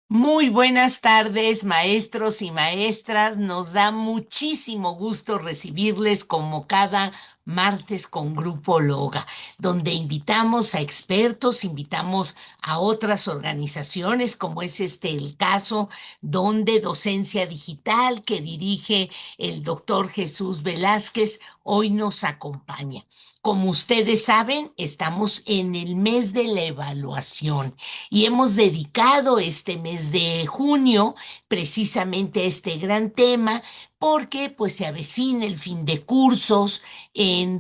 Muy buenas tardes, maestros y maestras. Nos da muchísimo gusto recibirles como cada martes con Grupo Loga, donde invitamos a expertos, invitamos a otras organizaciones, como es el caso, donde Docencia Digital, que dirige el doctor Jesús Velázquez, hoy nos acompaña. Como ustedes saben, estamos en el mes de la evaluación y hemos dedicado este mes de junio precisamente a este gran tema porque pues se avecina el fin de cursos.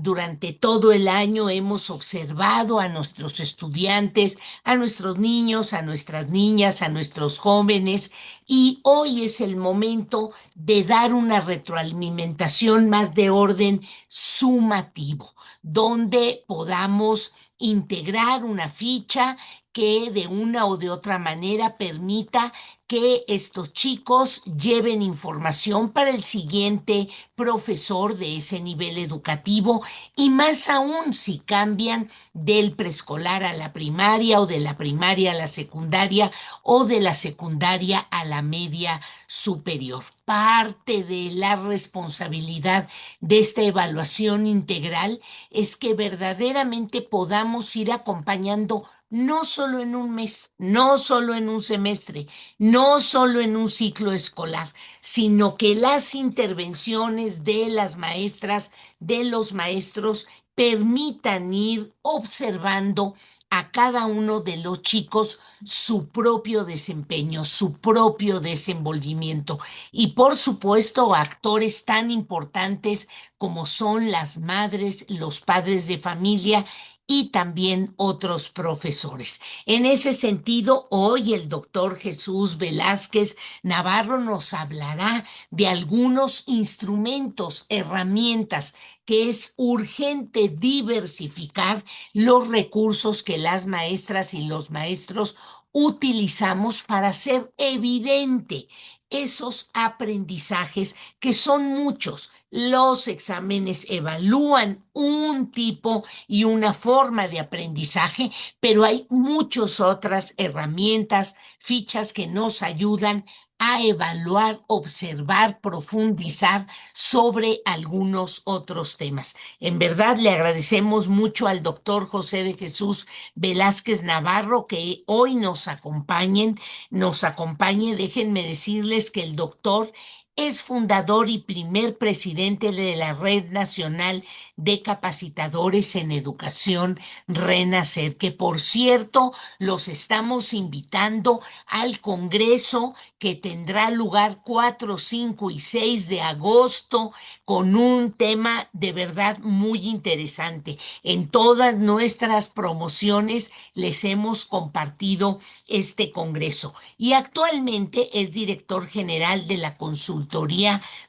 Durante todo el año hemos observado a nuestros estudiantes, a nuestros niños, a nuestras niñas, a nuestros jóvenes, y hoy es el momento de dar una retroalimentación más de orden sumativo, donde podamos integrar una ficha que de una o de otra manera permita que estos chicos lleven información para el siguiente profesor de ese nivel educativo, y más aún si cambian del preescolar a la primaria o de la primaria a la secundaria o de la secundaria a la media superior. Parte de la responsabilidad de esta evaluación integral es que verdaderamente podamos ir acompañando no solo en un mes, no solo en un semestre, no solo en un ciclo escolar, sino que las intervenciones de las maestras, de los maestros, permitan ir observando a cada uno de los chicos su propio desempeño, su propio desenvolvimiento. Y por supuesto, actores tan importantes como son las madres, los padres de familia y también otros profesores. En ese sentido, hoy el doctor Jesús Velázquez Navarro nos hablará de algunos instrumentos, herramientas que es urgente diversificar los recursos que las maestras y los maestros utilizamos para hacer evidente esos aprendizajes que son muchos. Los exámenes evalúan un tipo y una forma de aprendizaje, pero hay muchas otras herramientas, fichas que nos ayudan a evaluar, observar, profundizar sobre algunos otros temas. En verdad, le agradecemos mucho al doctor José de Jesús Velázquez Navarro que hoy nos acompañe. Déjenme decirles que el doctor es fundador y primer presidente de la Red Nacional de Capacitadores en Educación Renacer, que por cierto los estamos invitando al Congreso que tendrá lugar 4, 5 y 6 de agosto con un tema de verdad muy interesante. En todas nuestras promociones les hemos compartido este Congreso y actualmente es director general de la consultoría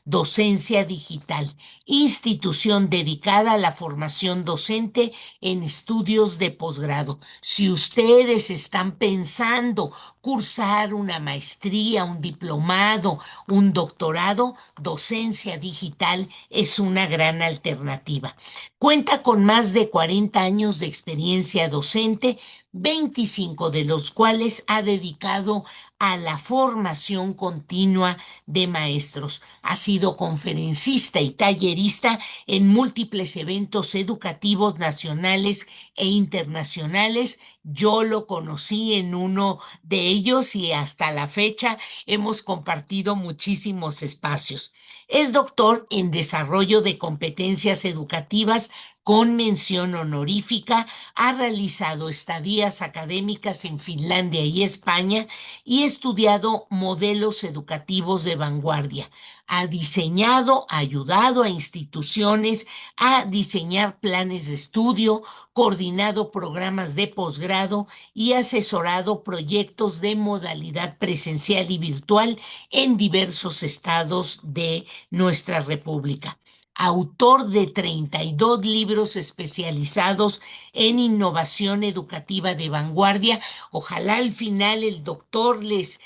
Docencia Digital, institución dedicada a la formación docente en estudios de posgrado. Si ustedes están pensando cursar una maestría, un diplomado, un doctorado, Docencia Digital es una gran alternativa. Cuenta con más de 40 años de experiencia docente, 25 de los cuales ha dedicado a la formación continua de maestros. Ha sido conferencista y tallerista en múltiples eventos educativos nacionales e internacionales. Yo lo conocí en uno de ellos y hasta la fecha hemos compartido muchísimos espacios. Es doctor en desarrollo de competencias educativas con mención honorífica, ha realizado estadías académicas en Finlandia y España y estudiado modelos educativos de vanguardia. Ha diseñado, ayudado a instituciones a diseñar planes de estudio, coordinado programas de posgrado y asesorado proyectos de modalidad presencial y virtual en diversos estados de nuestra República. autor de 32 libros especializados en innovación educativa de vanguardia. Ojalá al final el doctor les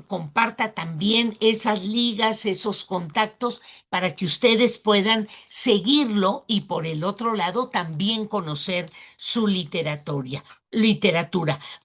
comparta también esas ligas, esos contactos, para que ustedes puedan seguirlo y por el otro lado también conocer su literatura,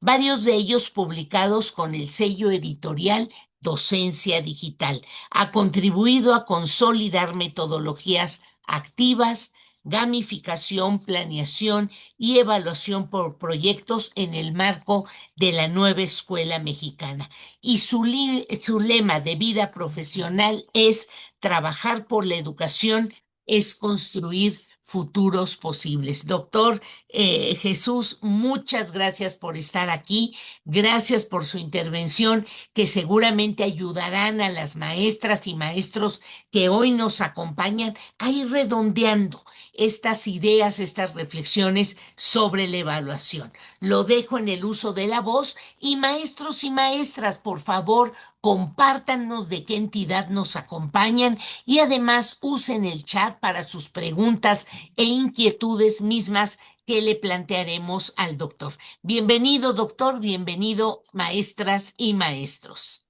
varios de ellos publicados con el sello editorial Docencia Digital. Ha contribuido a consolidar metodologías activas, gamificación, planeación y evaluación por proyectos en el marco de la nueva escuela mexicana. Y su lema de vida profesional es: trabajar por la educación es construir futuros posibles. Doctor Jesús, muchas gracias por estar aquí, gracias por su intervención, que seguramente ayudarán a las maestras y maestros que hoy nos acompañan a ir redondeando estas ideas, estas reflexiones sobre la evaluación. Lo dejo en el uso de la voz y maestros y maestras, por favor, compártanos de qué entidad nos acompañan y además usen el chat para sus preguntas e inquietudes mismas que le plantearemos al doctor. Bienvenido, doctor, bienvenido, maestras y maestros.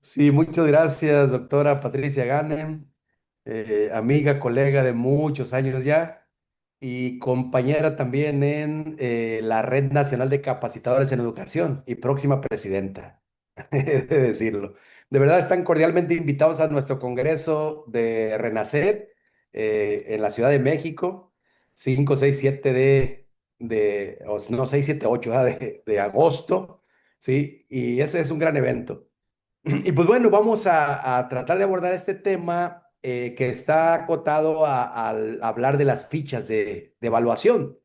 Sí, muchas gracias, doctora Patricia Ganem, amiga, colega de muchos años ya y compañera también en la Red Nacional de Capacitadores en Educación y próxima presidenta, he de decirlo. De verdad están cordialmente invitados a nuestro Congreso de Renacer en la Ciudad de México, 5, 6, 7 no, 6, 7, 8 de agosto, ¿sí? Y ese es un gran evento. Y pues bueno, vamos a tratar de abordar este tema que está acotado al hablar de las fichas de evaluación.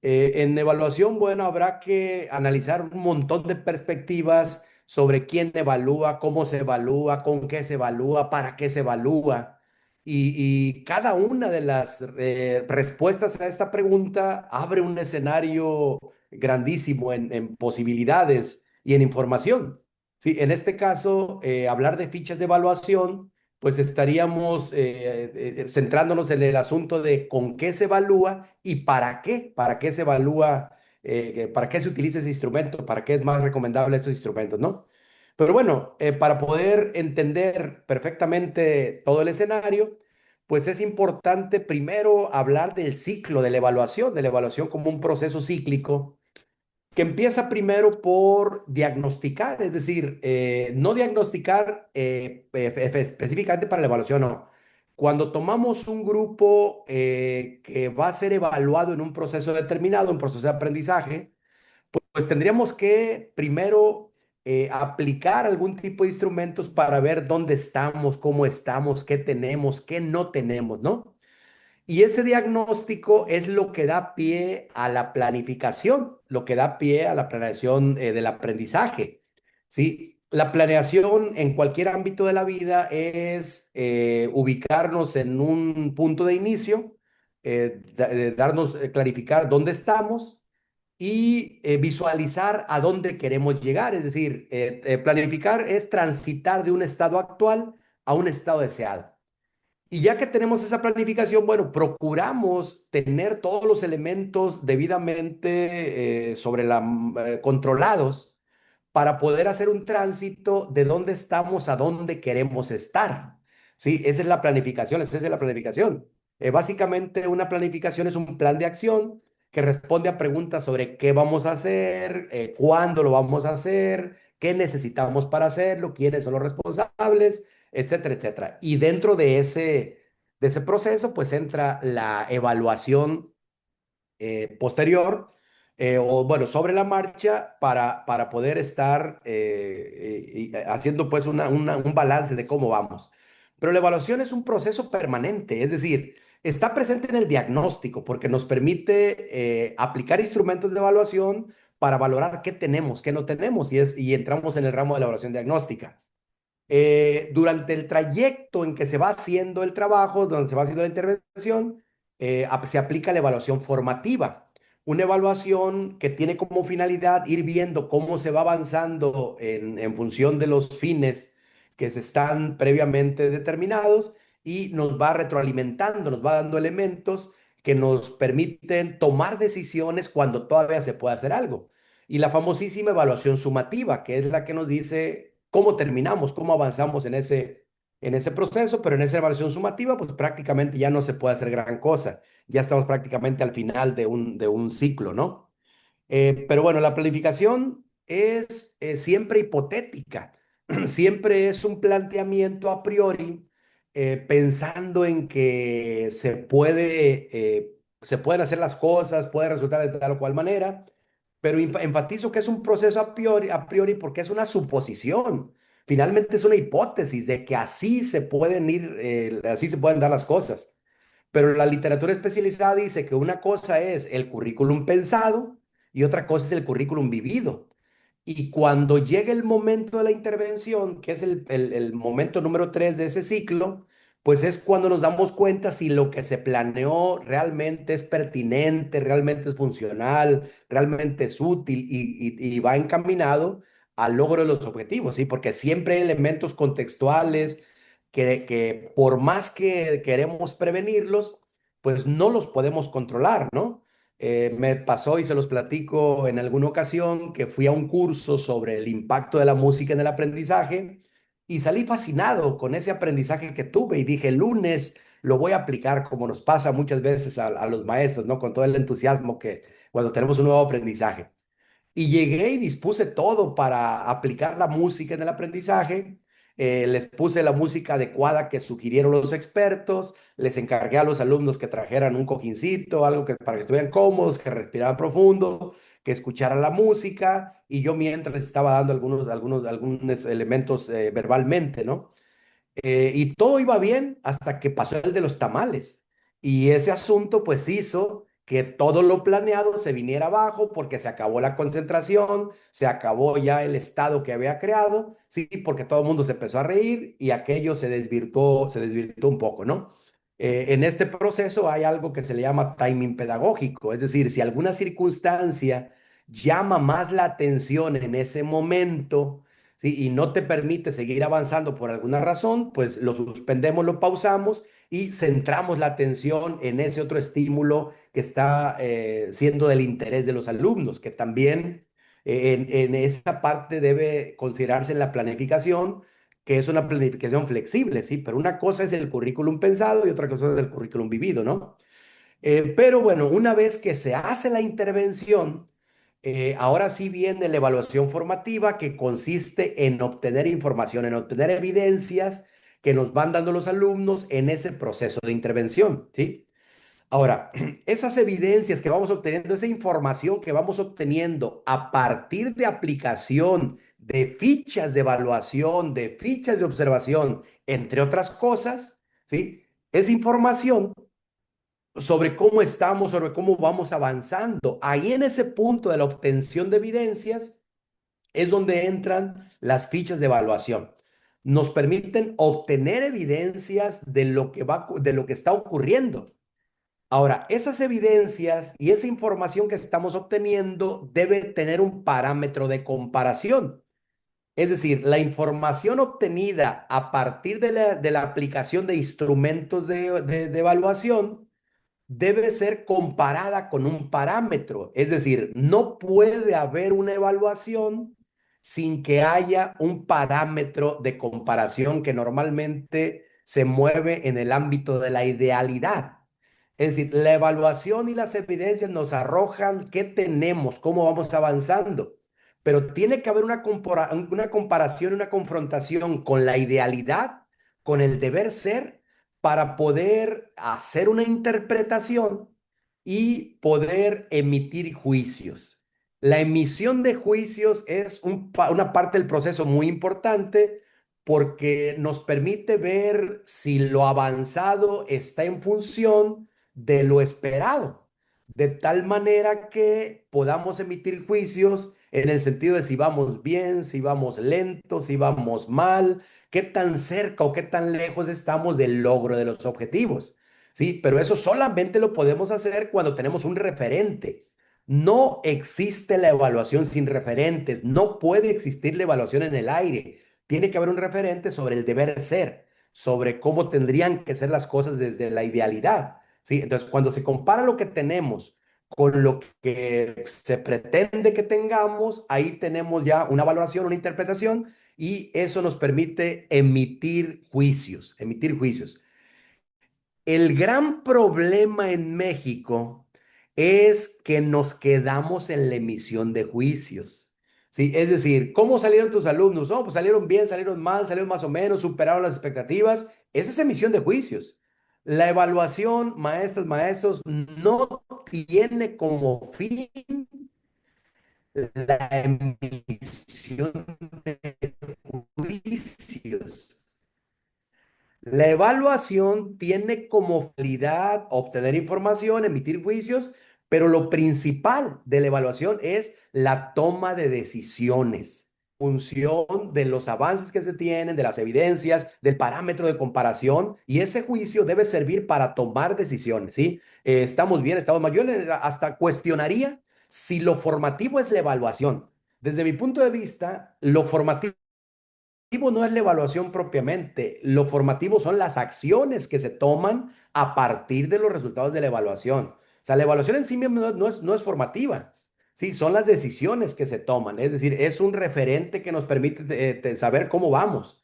En evaluación, bueno, habrá que analizar un montón de perspectivas sobre quién evalúa, cómo se evalúa, con qué se evalúa, para qué se evalúa. Y cada una de las respuestas a esta pregunta abre un escenario grandísimo en posibilidades y en información. Sí, en este caso, hablar de fichas de evaluación, pues estaríamos centrándonos en el asunto de con qué se evalúa y para qué se evalúa, para qué se utiliza ese instrumento, para qué es más recomendable estos instrumentos, ¿no? Pero bueno, para poder entender perfectamente todo el escenario, pues es importante primero hablar del ciclo de la evaluación como un proceso cíclico que empieza primero por diagnosticar, es decir, no diagnosticar específicamente para la evaluación, no. Cuando tomamos un grupo que va a ser evaluado en un proceso determinado, un proceso de aprendizaje, pues tendríamos que primero aplicar algún tipo de instrumentos para ver dónde estamos, qué tenemos, qué no tenemos, ¿no? Y ese diagnóstico es lo que da pie a la planificación, lo que da pie a la planeación del aprendizaje. ¿Sí? La planeación en cualquier ámbito de la vida es ubicarnos en un punto de inicio, darnos, clarificar dónde estamos y visualizar a dónde queremos llegar. Es decir, planificar es transitar de un estado actual a un estado deseado. Y ya que tenemos esa planificación, bueno, procuramos tener todos los elementos debidamente controlados para poder hacer un tránsito de dónde estamos a dónde queremos estar. Sí, esa es la planificación, esa es la planificación. Básicamente una planificación es un plan de acción que responde a preguntas sobre qué vamos a hacer, cuándo lo vamos a hacer, qué necesitamos para hacerlo, quiénes son los responsables, etcétera, etcétera. Y dentro de ese proceso, pues entra la evaluación posterior o bueno, sobre la marcha para poder estar haciendo pues un balance de cómo vamos. Pero la evaluación es un proceso permanente, es decir, está presente en el diagnóstico porque nos permite aplicar instrumentos de evaluación para valorar qué tenemos, qué no tenemos y entramos en el ramo de la evaluación diagnóstica. Durante el trayecto en que se va haciendo el trabajo, donde se va haciendo la intervención, se aplica la evaluación formativa. Una evaluación que tiene como finalidad ir viendo cómo se va avanzando en función de los fines que se están previamente determinados y nos va retroalimentando, nos va dando elementos que nos permiten tomar decisiones cuando todavía se puede hacer algo. Y la famosísima evaluación sumativa, que es la que nos dice cómo terminamos, cómo avanzamos en ese proceso, pero en esa evaluación sumativa, pues prácticamente ya no se puede hacer gran cosa. Ya estamos prácticamente al final de un ciclo, ¿no? Pero bueno, la planificación es siempre hipotética, siempre es un planteamiento a priori, pensando en que se pueden hacer las cosas, puede resultar de tal o cual manera, pero enfatizo que es un proceso a priori porque es una suposición. Finalmente es una hipótesis de que así se pueden ir, así se pueden dar las cosas. Pero la literatura especializada dice que una cosa es el currículum pensado y otra cosa es el currículum vivido. Y cuando llega el momento de la intervención, que es el momento número 3 de ese ciclo, pues es cuando nos damos cuenta si lo que se planeó realmente es pertinente, realmente es funcional, realmente es útil y va encaminado al logro de los objetivos, ¿sí? Porque siempre hay elementos contextuales que por más que queremos prevenirlos, pues no los podemos controlar, ¿no? Me pasó y se los platico en alguna ocasión que fui a un curso sobre el impacto de la música en el aprendizaje y salí fascinado con ese aprendizaje que tuve y dije, el lunes lo voy a aplicar como nos pasa muchas veces a los maestros, ¿no? Con todo el entusiasmo que cuando tenemos un nuevo aprendizaje. Y llegué y dispuse todo para aplicar la música en el aprendizaje. Les puse la música adecuada que sugirieron los expertos. Les encargué a los alumnos que trajeran un cojincito, algo que, para que estuvieran cómodos, que respiraran profundo, que escucharan la música. Y yo mientras les estaba dando algunos elementos verbalmente, ¿no? Y todo iba bien hasta que pasó el de los tamales. Y ese asunto pues hizo que todo lo planeado se viniera abajo porque se acabó la concentración, se acabó ya el estado que había creado, sí, porque todo el mundo se empezó a reír y aquello se desvirtuó un poco, ¿no? En este proceso hay algo que se le llama timing pedagógico, es decir, si alguna circunstancia llama más la atención en ese momento, ¿sí? Y no te permite seguir avanzando por alguna razón, pues lo suspendemos, lo pausamos y centramos la atención en ese otro estímulo que está siendo del interés de los alumnos, que también en esa parte debe considerarse en la planificación, que es una planificación flexible, ¿sí? Pero una cosa es el currículum pensado y otra cosa es el currículum vivido, ¿no? Pero bueno, una vez que se hace la intervención, ahora sí viene la evaluación formativa que consiste en obtener información, en obtener evidencias que nos van dando los alumnos en ese proceso de intervención, ¿sí? Ahora, esas evidencias que vamos obteniendo, esa información que vamos obteniendo a partir de aplicación de fichas de evaluación, de fichas de observación, entre otras cosas, ¿sí? Es información sobre cómo estamos, sobre cómo vamos avanzando. Ahí en ese punto de la obtención de evidencias es donde entran las fichas de evaluación. Nos permiten obtener evidencias de lo que está ocurriendo. Ahora, esas evidencias y esa información que estamos obteniendo debe tener un parámetro de comparación. Es decir, la información obtenida a partir de la aplicación de instrumentos de evaluación debe ser comparada con un parámetro. Es decir, no puede haber una evaluación sin que haya un parámetro de comparación que normalmente se mueve en el ámbito de la idealidad. Es decir, la evaluación y las evidencias nos arrojan qué tenemos, cómo vamos avanzando, pero tiene que haber una comparación, una confrontación con la idealidad, con el deber ser para poder hacer una interpretación y poder emitir juicios. La emisión de juicios es una parte del proceso muy importante porque nos permite ver si lo avanzado está en función de lo esperado, de tal manera que podamos emitir juicios en el sentido de si vamos bien, si vamos lentos, si vamos mal, qué tan cerca o qué tan lejos estamos del logro de los objetivos. Sí, pero eso solamente lo podemos hacer cuando tenemos un referente. No existe la evaluación sin referentes, no puede existir la evaluación en el aire. Tiene que haber un referente sobre el deber ser. sobre cómo tendrían que ser las cosas desde la idealidad, ¿sí? Entonces, cuando se compara lo que tenemos con lo que se pretende que tengamos, ahí tenemos ya una valoración, una interpretación, y eso nos permite emitir juicios, emitir juicios. El gran problema en México es que nos quedamos en la emisión de juicios. ¿Sí? Es decir, ¿cómo salieron tus alumnos? No, pues salieron bien, salieron mal, salieron más o menos, superaron las expectativas. Esa es emisión de juicios. La evaluación, maestras, maestros, no tiene como fin la emisión de juicios. La evaluación tiene como finalidad obtener información, emitir juicios, pero lo principal de la evaluación es la toma de decisiones, función de los avances que se tienen, de las evidencias, del parámetro de comparación, y ese juicio debe servir para tomar decisiones, ¿sí? Estamos bien, estamos mal. Yo hasta cuestionaría si lo formativo es la evaluación. Desde mi punto de vista, lo formativo no es la evaluación propiamente, lo formativo son las acciones que se toman a partir de los resultados de la evaluación. O sea, la evaluación en sí misma no es formativa, sí, son las decisiones que se toman, es decir, es un referente que nos permite saber cómo vamos,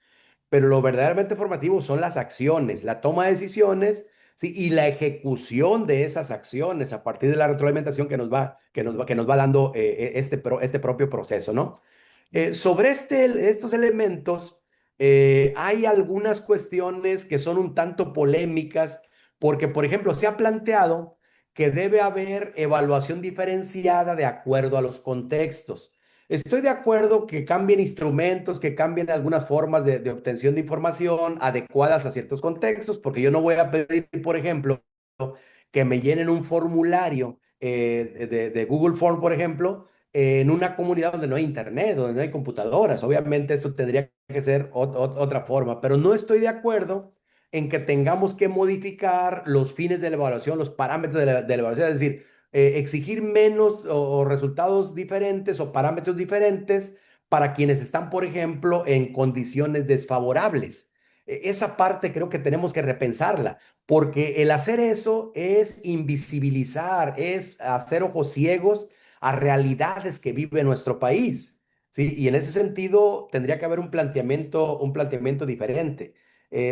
pero lo verdaderamente formativo son las acciones, la toma de decisiones, sí, y la ejecución de esas acciones a partir de la retroalimentación que nos va dando este propio proceso, ¿no? Sobre estos elementos, hay algunas cuestiones que son un tanto polémicas, porque, por ejemplo, se ha planteado que debe haber evaluación diferenciada de acuerdo a los contextos. Estoy de acuerdo que cambien instrumentos, que cambien algunas formas de obtención de información adecuadas a ciertos contextos, porque yo no voy a pedir, por ejemplo, que me llenen un formulario de Google Form, por ejemplo, en una comunidad donde no hay internet, donde no hay computadoras. Obviamente eso tendría que ser otra forma, pero no estoy de acuerdo en que tengamos que modificar los fines de la evaluación, los parámetros de la evaluación, es decir, exigir menos o resultados diferentes o parámetros diferentes para quienes están, por ejemplo, en condiciones desfavorables. Esa parte creo que tenemos que repensarla, porque el hacer eso es invisibilizar, es hacer ojos ciegos a realidades que vive nuestro país, ¿sí? Y en ese sentido tendría que haber un planteamiento diferente.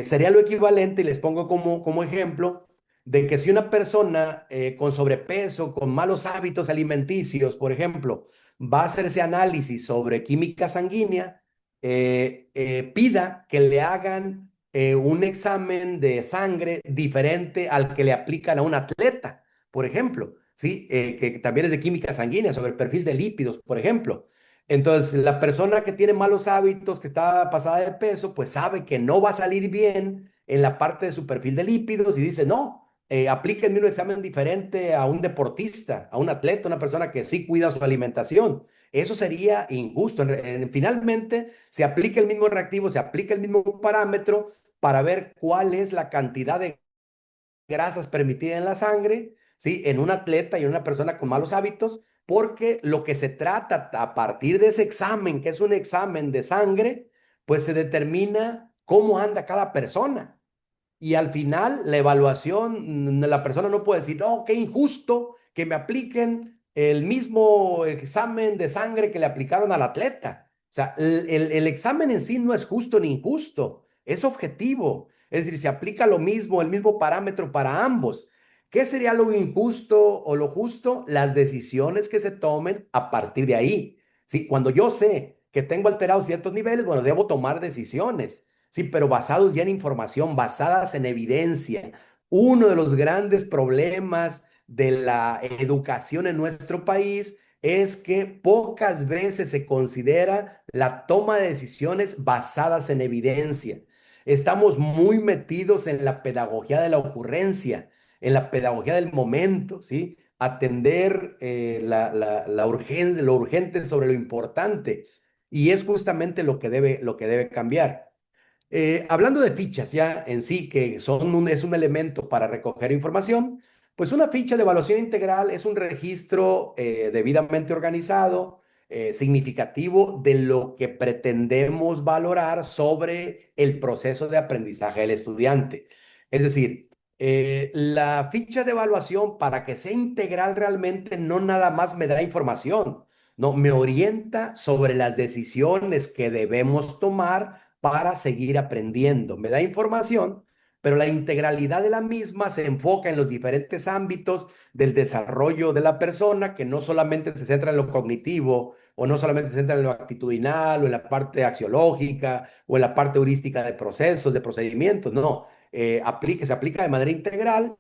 Sería lo equivalente, y les pongo como ejemplo, de que si una persona con sobrepeso, con malos hábitos alimenticios, por ejemplo, va a hacerse análisis sobre química sanguínea, pida que le hagan un examen de sangre diferente al que le aplican a un atleta, por ejemplo, ¿sí? Que también es de química sanguínea, sobre el perfil de lípidos, por ejemplo. Entonces, la persona que tiene malos hábitos, que está pasada de peso, pues sabe que no va a salir bien en la parte de su perfil de lípidos y dice, no, aplíquenme un examen diferente a un deportista, a un atleta, una persona que sí cuida su alimentación. Eso sería injusto. Finalmente, se aplica el mismo reactivo, se aplica el mismo parámetro para ver cuál es la cantidad de grasas permitidas en la sangre, ¿sí? En un atleta y en una persona con malos hábitos, porque lo que se trata a partir de ese examen, que es un examen de sangre, pues se determina cómo anda cada persona. Y al final, la evaluación, la persona no puede decir, no, qué injusto que me apliquen el mismo examen de sangre que le aplicaron al atleta. O sea, el examen en sí no es justo ni injusto, es objetivo. Es decir, se aplica lo mismo, el mismo parámetro para ambos. ¿Qué sería lo injusto o lo justo? Las decisiones que se tomen a partir de ahí. ¿Sí? Cuando yo sé que tengo alterados ciertos niveles, bueno, debo tomar decisiones. Sí, pero basados ya en información, basadas en evidencia. Uno de los grandes problemas de la educación en nuestro país es que pocas veces se considera la toma de decisiones basadas en evidencia. Estamos muy metidos en la pedagogía de la ocurrencia, en la pedagogía del momento, ¿sí? Atender la urgencia, lo urgente sobre lo importante. Y es justamente lo que debe cambiar. Hablando de fichas ya en sí, que es un elemento para recoger información, pues una ficha de evaluación integral es un registro debidamente organizado, significativo de lo que pretendemos valorar sobre el proceso de aprendizaje del estudiante. Es decir, la ficha de evaluación, para que sea integral realmente, no nada más me da información, no, me orienta sobre las decisiones que debemos tomar para seguir aprendiendo. Me da información, pero la integralidad de la misma se enfoca en los diferentes ámbitos del desarrollo de la persona, que no solamente se centra en lo cognitivo, o no solamente se centra en lo actitudinal, o en la parte axiológica, o en la parte heurística de procesos, de procedimientos, no. Se aplica de manera integral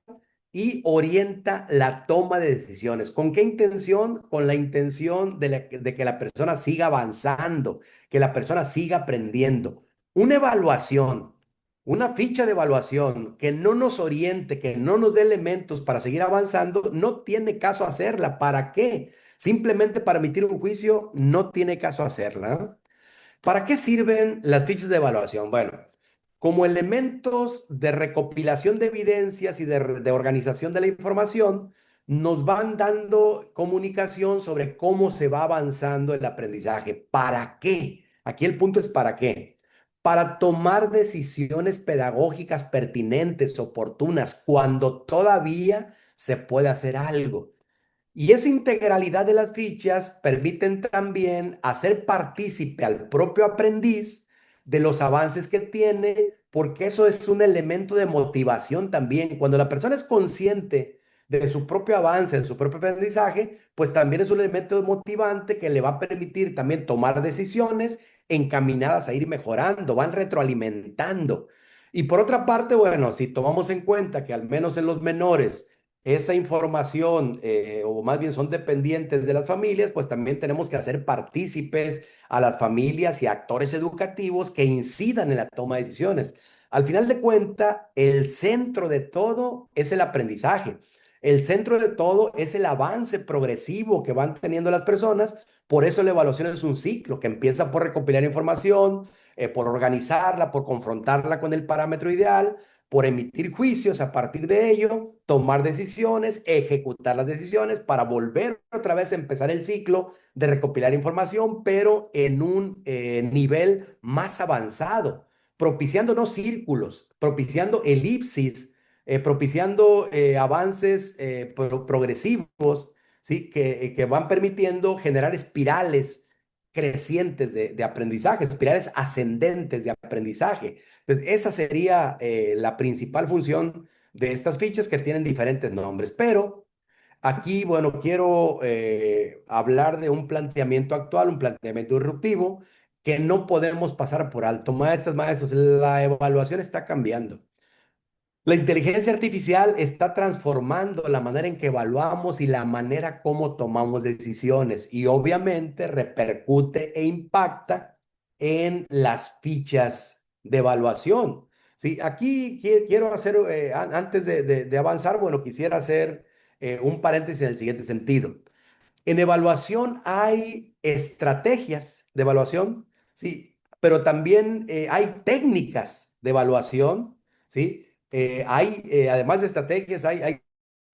y orienta la toma de decisiones. ¿Con qué intención? Con la intención de que la persona siga avanzando, que la persona siga aprendiendo. Una evaluación, una ficha de evaluación que no nos oriente, que no nos dé elementos para seguir avanzando, no tiene caso hacerla. ¿Para qué? Simplemente para emitir un juicio, no tiene caso hacerla. ¿Para qué sirven las fichas de evaluación? Bueno, como elementos de recopilación de evidencias y de organización de la información, nos van dando comunicación sobre cómo se va avanzando el aprendizaje. ¿Para qué? Aquí el punto es ¿para qué? Para tomar decisiones pedagógicas pertinentes, oportunas, cuando todavía se puede hacer algo. Y esa integralidad de las fichas permiten también hacer partícipe al propio aprendiz de los avances que tiene, porque eso es un elemento de motivación también. Cuando la persona es consciente de su propio avance, de su propio aprendizaje, pues también es un elemento motivante que le va a permitir también tomar decisiones encaminadas a ir mejorando, van retroalimentando. Y por otra parte, bueno, si tomamos en cuenta que al menos en los menores, esa información, o más bien son dependientes de las familias, pues también tenemos que hacer partícipes a las familias y actores educativos que incidan en la toma de decisiones. Al final de cuentas, el centro de todo es el aprendizaje. El centro de todo es el avance progresivo que van teniendo las personas. Por eso la evaluación es un ciclo que empieza por recopilar información, por organizarla, por confrontarla con el parámetro ideal, por emitir juicios, a partir de ello, tomar decisiones, ejecutar las decisiones para volver otra vez a empezar el ciclo de recopilar información, pero en un nivel más avanzado, propiciando no círculos, propiciando elipsis, propiciando avances progresivos, ¿sí? Que van permitiendo generar espirales crecientes de aprendizaje, espirales ascendentes de aprendizaje. Entonces, esa sería la principal función de estas fichas, que tienen diferentes nombres. Pero aquí, bueno, quiero hablar de un planteamiento actual, un planteamiento disruptivo, que no podemos pasar por alto. Maestras, maestros, la evaluación está cambiando. La inteligencia artificial está transformando la manera en que evaluamos y la manera como tomamos decisiones, y obviamente repercute e impacta en las fichas de evaluación. Sí, aquí quiero hacer, antes de avanzar, bueno, quisiera hacer un paréntesis en el siguiente sentido. En evaluación hay estrategias de evaluación, sí, pero también hay técnicas de evaluación, sí. Además de estrategias, hay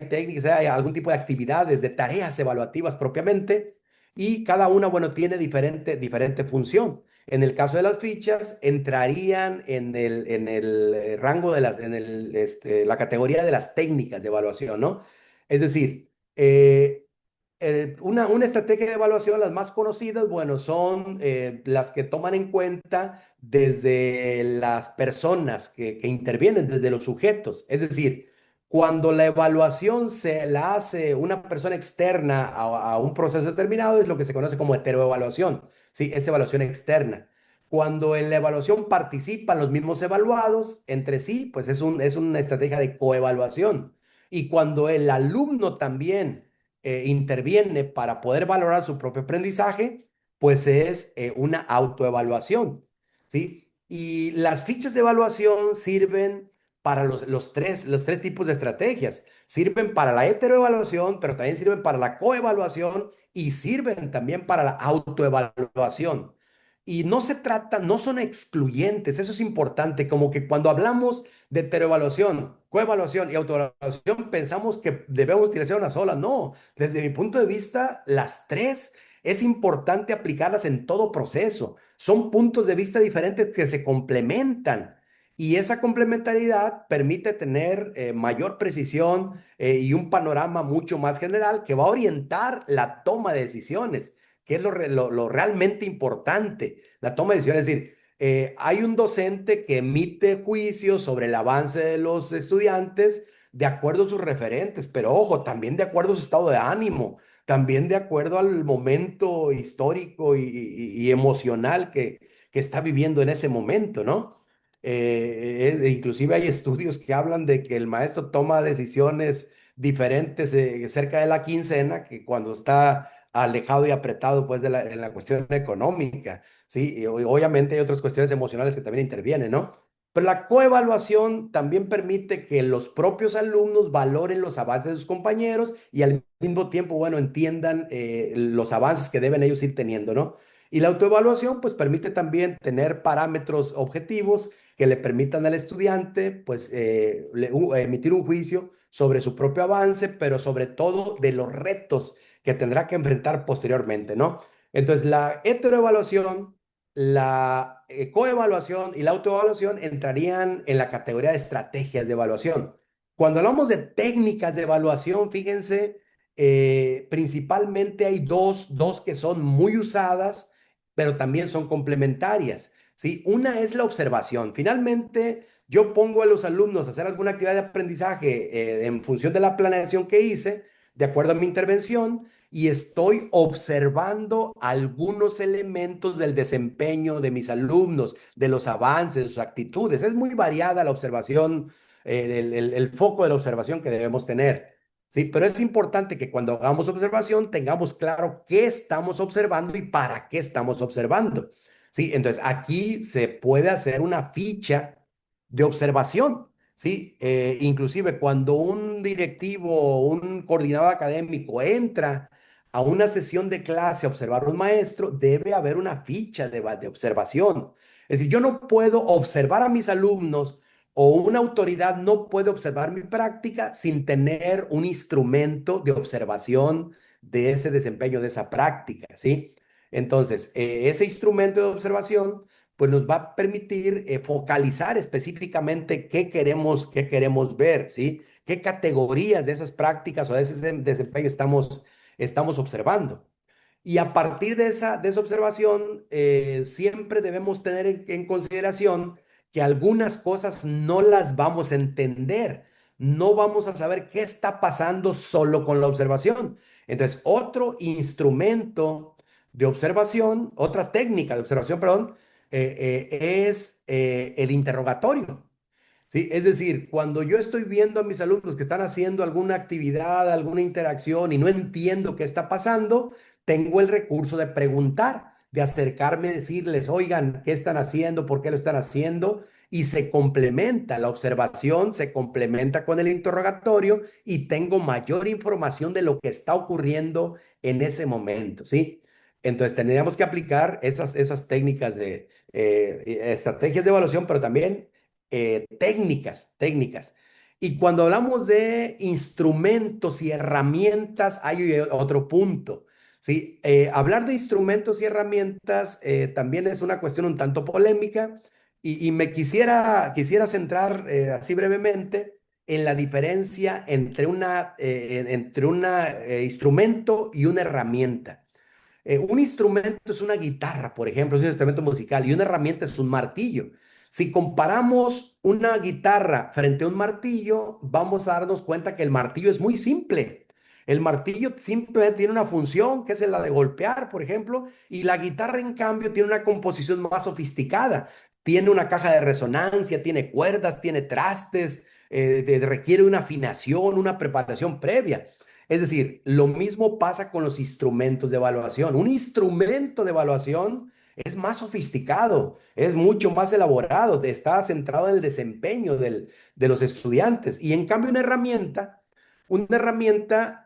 técnicas, hay algún tipo de actividades, de tareas evaluativas propiamente, y cada una, bueno, tiene diferente función. En el caso de las fichas, entrarían en el rango la categoría de las técnicas de evaluación, ¿no? Es decir, una estrategia de evaluación, las más conocidas, bueno, son las que toman en cuenta desde las personas que intervienen, desde los sujetos. Es decir, cuando la evaluación se la hace una persona externa a un proceso determinado, es lo que se conoce como heteroevaluación. Sí, es evaluación externa. Cuando en la evaluación participan los mismos evaluados entre sí, pues es una estrategia de coevaluación. Y cuando el alumno también interviene para poder valorar su propio aprendizaje, pues es una autoevaluación, ¿sí? Y las fichas de evaluación sirven para los tres tipos de estrategias. Sirven para la heteroevaluación, pero también sirven para la coevaluación y sirven también para la autoevaluación. Y no se trata, no son excluyentes, eso es importante, como que cuando hablamos de heteroevaluación, coevaluación y autoevaluación, pensamos que debemos utilizar una sola. No, desde mi punto de vista, las tres es importante aplicarlas en todo proceso. Son puntos de vista diferentes que se complementan. Y esa complementariedad permite tener mayor precisión y un panorama mucho más general que va a orientar la toma de decisiones, que es lo realmente importante, la toma de decisiones. Es decir, hay un docente que emite juicios sobre el avance de los estudiantes de acuerdo a sus referentes, pero ojo, también de acuerdo a su estado de ánimo, también de acuerdo al momento histórico y emocional que está viviendo en ese momento, ¿no? Inclusive hay estudios que hablan de que el maestro toma decisiones diferentes cerca de la quincena que cuando está alejado y apretado pues en la cuestión económica, ¿sí? Y obviamente hay otras cuestiones emocionales que también intervienen, ¿no? Pero la coevaluación también permite que los propios alumnos valoren los avances de sus compañeros y al mismo tiempo, bueno, entiendan los avances que deben ellos ir teniendo, ¿no? Y la autoevaluación, pues, permite también tener parámetros objetivos que le permitan al estudiante, pues, emitir un juicio sobre su propio avance, pero sobre todo de los retos que tendrá que enfrentar posteriormente, ¿no? Entonces, la heteroevaluación, la coevaluación y la autoevaluación entrarían en la categoría de estrategias de evaluación. Cuando hablamos de técnicas de evaluación, fíjense, principalmente hay dos que son muy usadas, pero también son complementarias, ¿sí? Una es la observación. Finalmente, yo pongo a los alumnos a hacer alguna actividad de aprendizaje en función de la planeación que hice, de acuerdo a mi intervención, y estoy observando algunos elementos del desempeño de mis alumnos, de los avances, de sus actitudes. Es muy variada la observación, el foco de la observación que debemos tener. Sí, pero es importante que cuando hagamos observación tengamos claro qué estamos observando y para qué estamos observando. Sí, entonces aquí se puede hacer una ficha de observación. Sí, inclusive cuando un directivo o un coordinador académico entra a una sesión de clase a observar a un maestro, debe haber una ficha de observación. Es decir, yo no puedo observar a mis alumnos o una autoridad no puede observar mi práctica sin tener un instrumento de observación de ese desempeño, de esa práctica, ¿sí? Entonces, ese instrumento de observación pues nos va a permitir focalizar específicamente qué queremos ver, ¿sí? ¿Qué categorías de esas prácticas o de ese desempeño estamos observando? Y a partir de esa observación, siempre debemos tener en consideración que algunas cosas no las vamos a entender, no vamos a saber qué está pasando solo con la observación. Entonces, otro instrumento de observación, otra técnica de observación, perdón, es el interrogatorio. Sí, es decir, cuando yo estoy viendo a mis alumnos que están haciendo alguna actividad, alguna interacción y no entiendo qué está pasando, tengo el recurso de preguntar, de acercarme, decirles, oigan, ¿qué están haciendo? ¿Por qué lo están haciendo? Y se complementa, la observación se complementa con el interrogatorio y tengo mayor información de lo que está ocurriendo en ese momento, ¿sí? Entonces, tendríamos que aplicar esas técnicas de estrategias de evaluación, pero también técnicas. Y cuando hablamos de instrumentos y herramientas, hay otro punto. ¿Sí? Hablar de instrumentos y herramientas también es una cuestión un tanto polémica y me quisiera centrar así brevemente en la diferencia entre entre un instrumento y una herramienta. Un instrumento es una guitarra, por ejemplo, es un instrumento musical y una herramienta es un martillo. Si comparamos una guitarra frente a un martillo, vamos a darnos cuenta que el martillo es muy simple. El martillo simplemente tiene una función, que es la de golpear, por ejemplo, y la guitarra, en cambio, tiene una composición más sofisticada. Tiene una caja de resonancia, tiene cuerdas, tiene trastes, requiere una afinación, una preparación previa. Es decir, lo mismo pasa con los instrumentos de evaluación. Un instrumento de evaluación es más sofisticado, es mucho más elaborado, está centrado en el desempeño de los estudiantes. Y en cambio una herramienta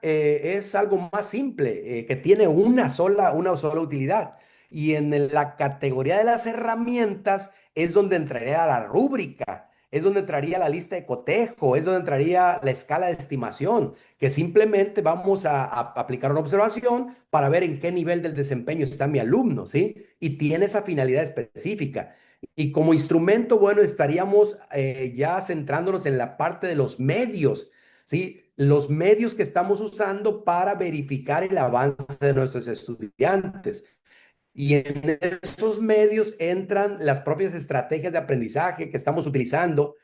es algo más simple, que tiene una sola utilidad. Y en la categoría de las herramientas es donde entraría la rúbrica. es donde entraría la lista de cotejo, es donde entraría la escala de estimación, que simplemente vamos a aplicar una observación para ver en qué nivel del desempeño está mi alumno, ¿sí? Y tiene esa finalidad específica. Y como instrumento, bueno, estaríamos ya centrándonos en la parte de los medios, ¿sí? Los medios que estamos usando para verificar el avance de nuestros estudiantes. Y en esos medios entran las propias estrategias de aprendizaje que estamos utilizando.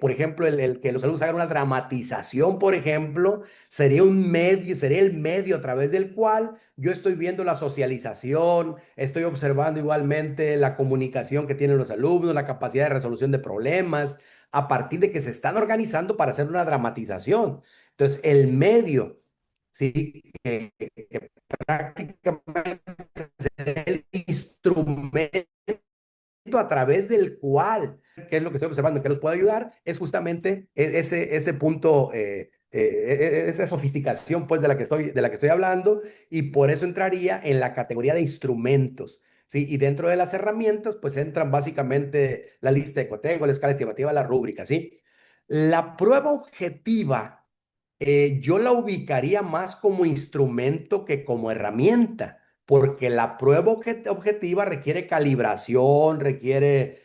Por ejemplo, el que los alumnos hagan una dramatización, por ejemplo, sería un medio, sería el medio a través del cual yo estoy viendo la socialización, estoy observando igualmente la comunicación que tienen los alumnos, la capacidad de resolución de problemas, a partir de que se están organizando para hacer una dramatización. Entonces, el medio, sí, que prácticamente el instrumento a través del cual, que es lo que estoy observando, que nos puede ayudar, es justamente ese punto, esa sofisticación pues de la que estoy hablando, y por eso entraría en la categoría de instrumentos. ¿Sí? Y dentro de las herramientas, pues entran básicamente la lista de cotejo, la escala estimativa, la rúbrica, ¿sí? La prueba objetiva, yo la ubicaría más como instrumento que como herramienta, porque la prueba objetiva requiere calibración, requiere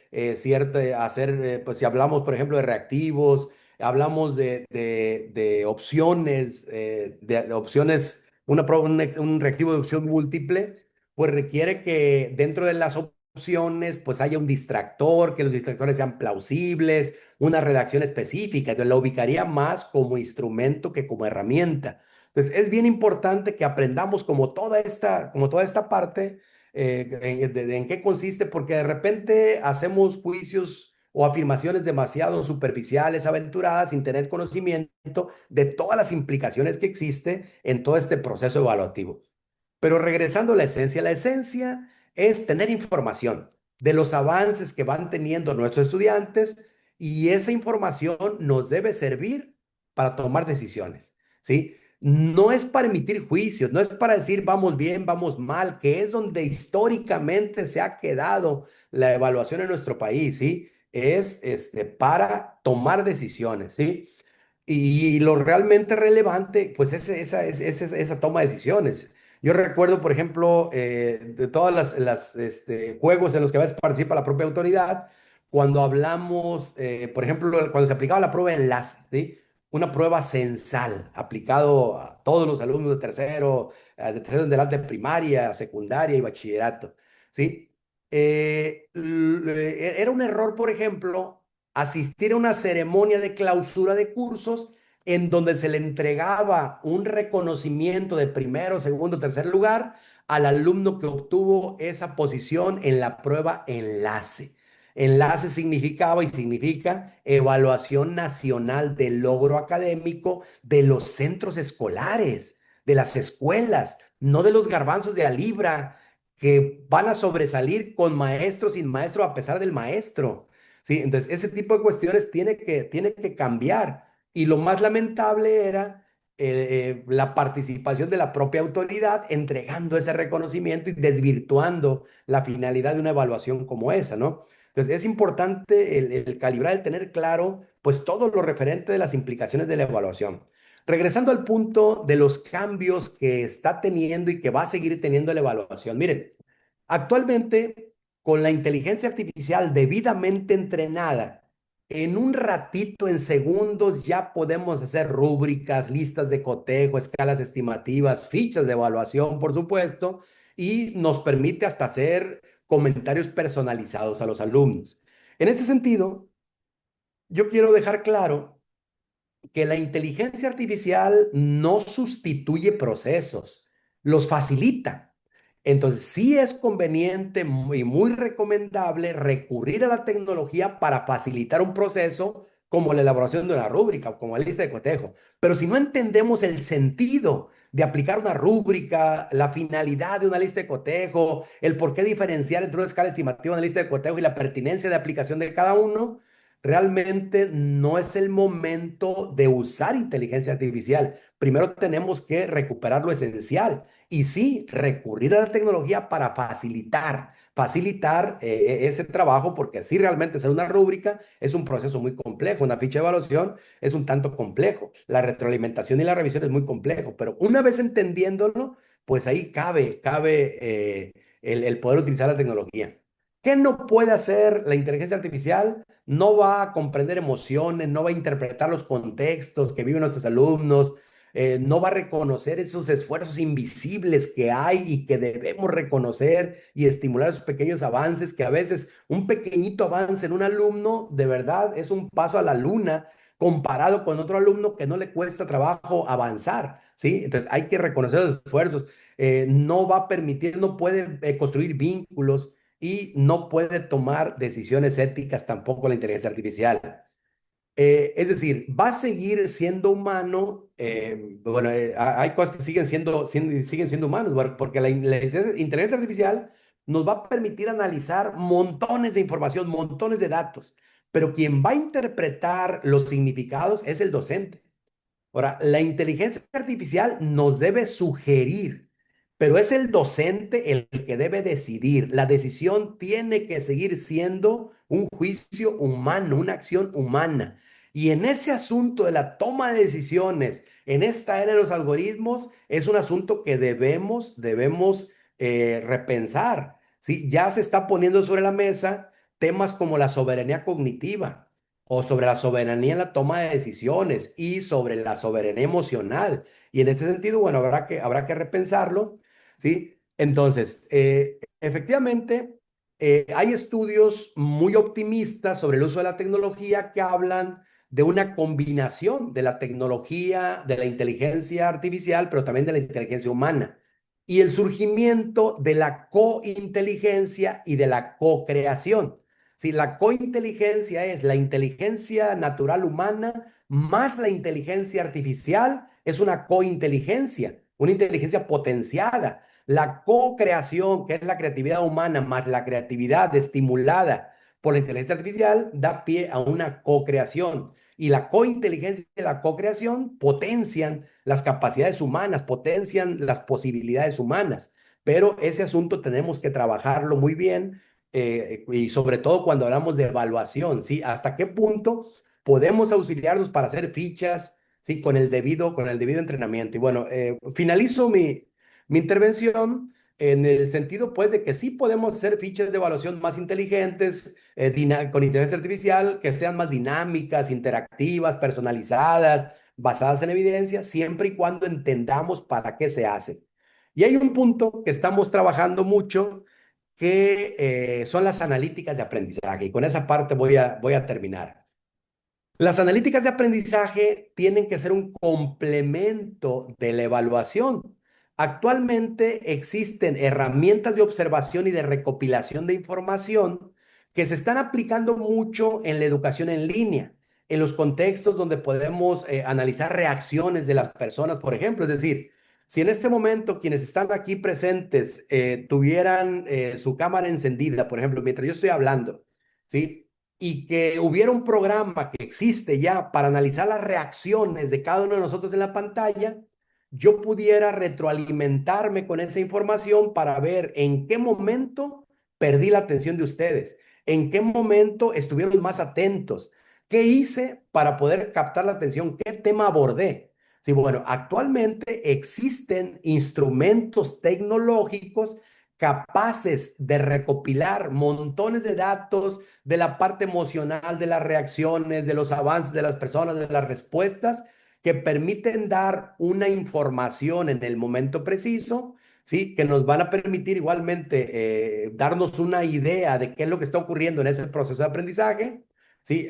hacer, pues si hablamos, por ejemplo, de reactivos, hablamos de opciones, de opciones, un reactivo de opción múltiple, pues requiere que dentro de las opciones, pues haya un distractor, que los distractores sean plausibles, una redacción específica. Entonces la ubicaría más como instrumento que como herramienta. Entonces es bien importante que aprendamos como toda esta parte, en qué consiste, porque de repente hacemos juicios o afirmaciones demasiado superficiales, aventuradas, sin tener conocimiento de todas las implicaciones que existe en todo este proceso evaluativo. Pero regresando a la esencia es tener información de los avances que van teniendo nuestros estudiantes, y esa información nos debe servir para tomar decisiones, ¿sí? No es para emitir juicios, no es para decir vamos bien, vamos mal, que es donde históricamente se ha quedado la evaluación en nuestro país, ¿sí? Es para tomar decisiones, ¿sí? Y lo realmente relevante, pues esa toma de decisiones. Yo recuerdo, por ejemplo, de todas las juegos en los que a veces participa la propia autoridad, cuando hablamos, por ejemplo, cuando se aplicaba la prueba de enlace, ¿sí? Una prueba censal aplicado a todos los alumnos de tercero en adelante, de primaria, secundaria y bachillerato, ¿sí? Era un error, por ejemplo, asistir a una ceremonia de clausura de cursos en donde se le entregaba un reconocimiento de primero, segundo, tercer lugar al alumno que obtuvo esa posición en la prueba enlace. Enlace significaba y significa evaluación nacional del logro académico de los centros escolares, de las escuelas, no de los garbanzos de a libra que van a sobresalir con maestro, sin maestro, a pesar del maestro. Sí, entonces ese tipo de cuestiones tiene que cambiar. Y lo más lamentable era la participación de la propia autoridad entregando ese reconocimiento y desvirtuando la finalidad de una evaluación como esa, ¿no? Entonces es importante el calibrar, el tener claro, pues todo lo referente de las implicaciones de la evaluación. Regresando al punto de los cambios que está teniendo y que va a seguir teniendo la evaluación. Miren, actualmente, con la inteligencia artificial debidamente entrenada, en un ratito, en segundos, ya podemos hacer rúbricas, listas de cotejo, escalas estimativas, fichas de evaluación, por supuesto, y nos permite hasta hacer comentarios personalizados a los alumnos. En ese sentido, yo quiero dejar claro que la inteligencia artificial no sustituye procesos, los facilita. Entonces, sí es conveniente y muy recomendable recurrir a la tecnología para facilitar un proceso como la elaboración de una rúbrica o como la lista de cotejo. Pero si no entendemos el sentido de aplicar una rúbrica, la finalidad de una lista de cotejo, el por qué diferenciar entre una escala estimativa, una lista de cotejo y la pertinencia de aplicación de cada uno, realmente no es el momento de usar inteligencia artificial. Primero tenemos que recuperar lo esencial y sí, recurrir a la tecnología para facilitar ese trabajo, porque así realmente hacer una rúbrica es un proceso muy complejo, una ficha de evaluación es un tanto complejo, la retroalimentación y la revisión es muy complejo, pero una vez entendiéndolo, pues ahí cabe el poder utilizar la tecnología. ¿Qué no puede hacer la inteligencia artificial? No va a comprender emociones, no va a interpretar los contextos que viven nuestros alumnos, no va a reconocer esos esfuerzos invisibles que hay y que debemos reconocer y estimular esos pequeños avances, que a veces un pequeñito avance en un alumno de verdad es un paso a la luna comparado con otro alumno que no le cuesta trabajo avanzar, ¿sí? Entonces hay que reconocer los esfuerzos. No va a permitir, no puede construir vínculos y no puede tomar decisiones éticas tampoco la inteligencia artificial. Es decir, va a seguir siendo humano. Bueno, hay cosas que siguen siendo humanos, porque la inteligencia artificial nos va a permitir analizar montones de información, montones de datos, pero quien va a interpretar los significados es el docente. Ahora, la inteligencia artificial nos debe sugerir, pero es el docente el que debe decidir. La decisión tiene que seguir siendo un juicio humano, una acción humana. Y en ese asunto de la toma de decisiones, en esta era de los algoritmos, es un asunto que debemos repensar. ¿Sí? Ya se está poniendo sobre la mesa temas como la soberanía cognitiva o sobre la soberanía en la toma de decisiones y sobre la soberanía emocional. Y en ese sentido, bueno, habrá que repensarlo, ¿sí? Entonces, efectivamente, hay estudios muy optimistas sobre el uso de la tecnología que hablan de una combinación de la tecnología, de la inteligencia artificial, pero también de la inteligencia humana, y el surgimiento de la cointeligencia y de la co-creación. Si la cointeligencia es la inteligencia natural humana más la inteligencia artificial, es una cointeligencia, una inteligencia potenciada. La co-creación, que es la creatividad humana más la creatividad estimulada por la inteligencia artificial, da pie a una co-creación. Y la cointeligencia y la co-creación potencian las capacidades humanas, potencian las posibilidades humanas. Pero ese asunto tenemos que trabajarlo muy bien, y sobre todo cuando hablamos de evaluación, ¿sí? ¿Hasta qué punto podemos auxiliarnos para hacer fichas, ¿sí? Con el debido entrenamiento. Y bueno, finalizo mi intervención en el sentido, pues, de que sí podemos hacer fichas de evaluación más inteligentes, con inteligencia artificial, que sean más dinámicas, interactivas, personalizadas, basadas en evidencia, siempre y cuando entendamos para qué se hace. Y hay un punto que estamos trabajando mucho, que son las analíticas de aprendizaje. Y con esa parte voy a terminar. Las analíticas de aprendizaje tienen que ser un complemento de la evaluación. Actualmente existen herramientas de observación y de recopilación de información que se están aplicando mucho en la educación en línea, en los contextos donde podemos analizar reacciones de las personas, por ejemplo. Es decir, si en este momento quienes están aquí presentes tuvieran su cámara encendida, por ejemplo, mientras yo estoy hablando, ¿sí? Y que hubiera un programa que existe ya para analizar las reacciones de cada uno de nosotros en la pantalla, yo pudiera retroalimentarme con esa información para ver en qué momento perdí la atención de ustedes, en qué momento estuvieron más atentos, qué hice para poder captar la atención, qué tema abordé. Sí, bueno, actualmente existen instrumentos tecnológicos capaces de recopilar montones de datos de la parte emocional, de las reacciones, de los avances de las personas, de las respuestas, que permiten dar una información en el momento preciso, ¿sí? Que nos van a permitir igualmente darnos una idea de qué es lo que está ocurriendo en ese proceso de aprendizaje, ¿sí?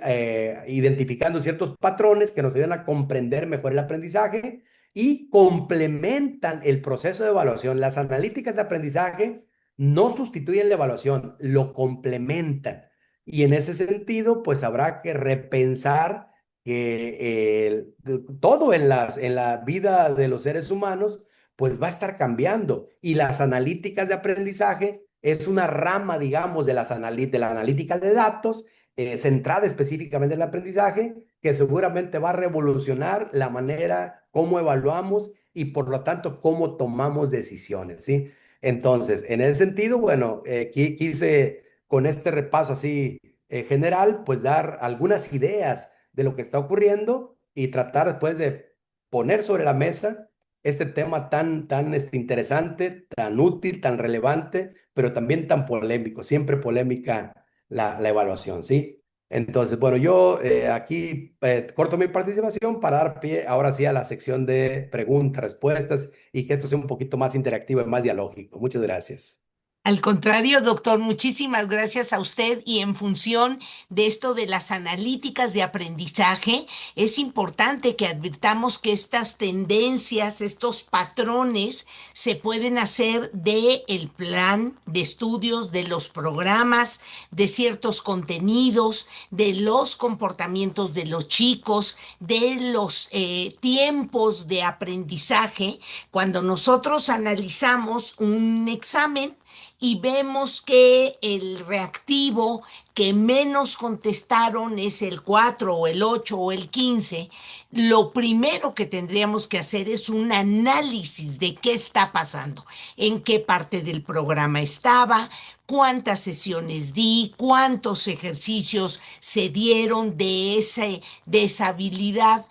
Identificando ciertos patrones que nos ayudan a comprender mejor el aprendizaje y complementan el proceso de evaluación. Las analíticas de aprendizaje no sustituyen la evaluación, lo complementan. Y en ese sentido, pues habrá que repensar que todo en la vida de los seres humanos, pues va a estar cambiando. Y las analíticas de aprendizaje es una rama, digamos, de la analítica de datos, centrada específicamente en el aprendizaje, que seguramente va a revolucionar la manera como evaluamos y por lo tanto cómo tomamos decisiones, ¿sí? Entonces, en ese sentido, bueno, quise con este repaso así general, pues dar algunas ideas de lo que está ocurriendo y tratar después de poner sobre la mesa este tema tan interesante, tan útil, tan relevante, pero también tan polémico, siempre polémica la evaluación, ¿sí? Entonces, bueno, yo aquí corto mi participación para dar pie ahora sí a la sección de preguntas, respuestas y que esto sea un poquito más interactivo y más dialógico. Muchas gracias. Al contrario, doctor, muchísimas gracias a usted y en función de esto de las analíticas de aprendizaje, es importante que advirtamos que estas tendencias, estos patrones, se pueden hacer de el plan de estudios, de los programas, de ciertos contenidos, de los comportamientos de los chicos, de los tiempos de aprendizaje. Cuando nosotros analizamos un examen, y vemos que el reactivo que menos contestaron es el 4 o el 8 o el 15, lo primero que tendríamos que hacer es un análisis de qué está pasando, en qué parte del programa estaba, cuántas sesiones di, cuántos ejercicios se dieron de esa habilidad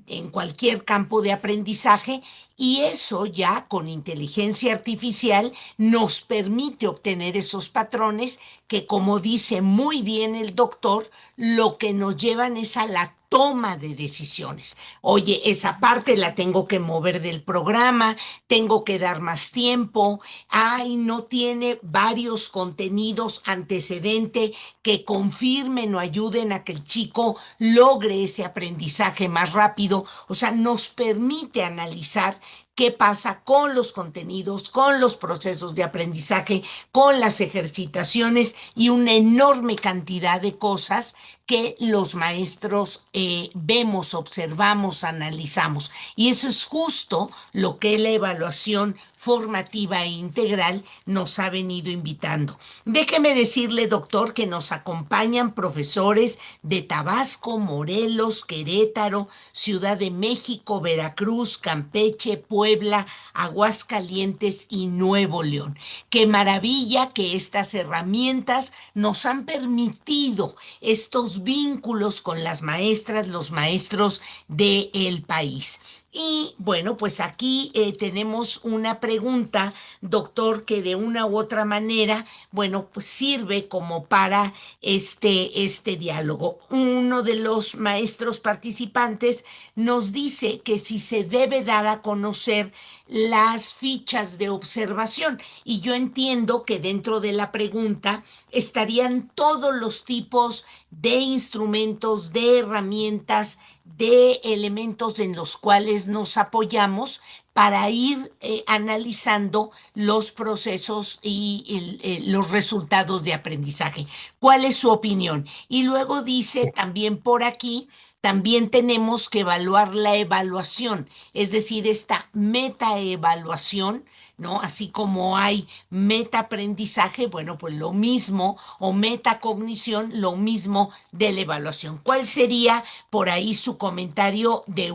en cualquier campo de aprendizaje, y eso ya con inteligencia artificial nos permite obtener esos patrones que, como dice muy bien el doctor, lo que nos llevan es a la toma de decisiones. Oye, esa parte la tengo que mover del programa, tengo que dar más tiempo, ay, no tiene varios contenidos antecedente que confirmen o ayuden a que el chico logre ese aprendizaje más rápido. O sea, nos permite analizar qué pasa con los contenidos, con los procesos de aprendizaje, con las ejercitaciones y una enorme cantidad de cosas que los maestros vemos, observamos, analizamos. Y eso es justo lo que la evaluación formativa e integral nos ha venido invitando. Déjeme decirle, doctor, que nos acompañan profesores de Tabasco, Morelos, Querétaro, Ciudad de México, Veracruz, Campeche, Puebla, Aguascalientes y Nuevo León. Qué maravilla que estas herramientas nos han permitido estos vínculos con las maestras, los maestros del país. Y bueno, pues aquí tenemos una pregunta, doctor, que de una u otra manera, bueno, pues sirve como para este diálogo. Uno de los maestros participantes nos dice que si se debe dar a conocer las fichas de observación. Y yo entiendo que dentro de la pregunta estarían todos los tipos de instrumentos, de herramientas, de elementos en los cuales nos apoyamos para ir analizando los procesos y los resultados de aprendizaje. ¿Cuál es su opinión? Y luego dice también por aquí, también tenemos que evaluar la evaluación, es decir, esta metaevaluación, ¿no? Así como hay metaaprendizaje, bueno, pues lo mismo, o metacognición, lo mismo de la evaluación. ¿Cuál sería por ahí su comentario de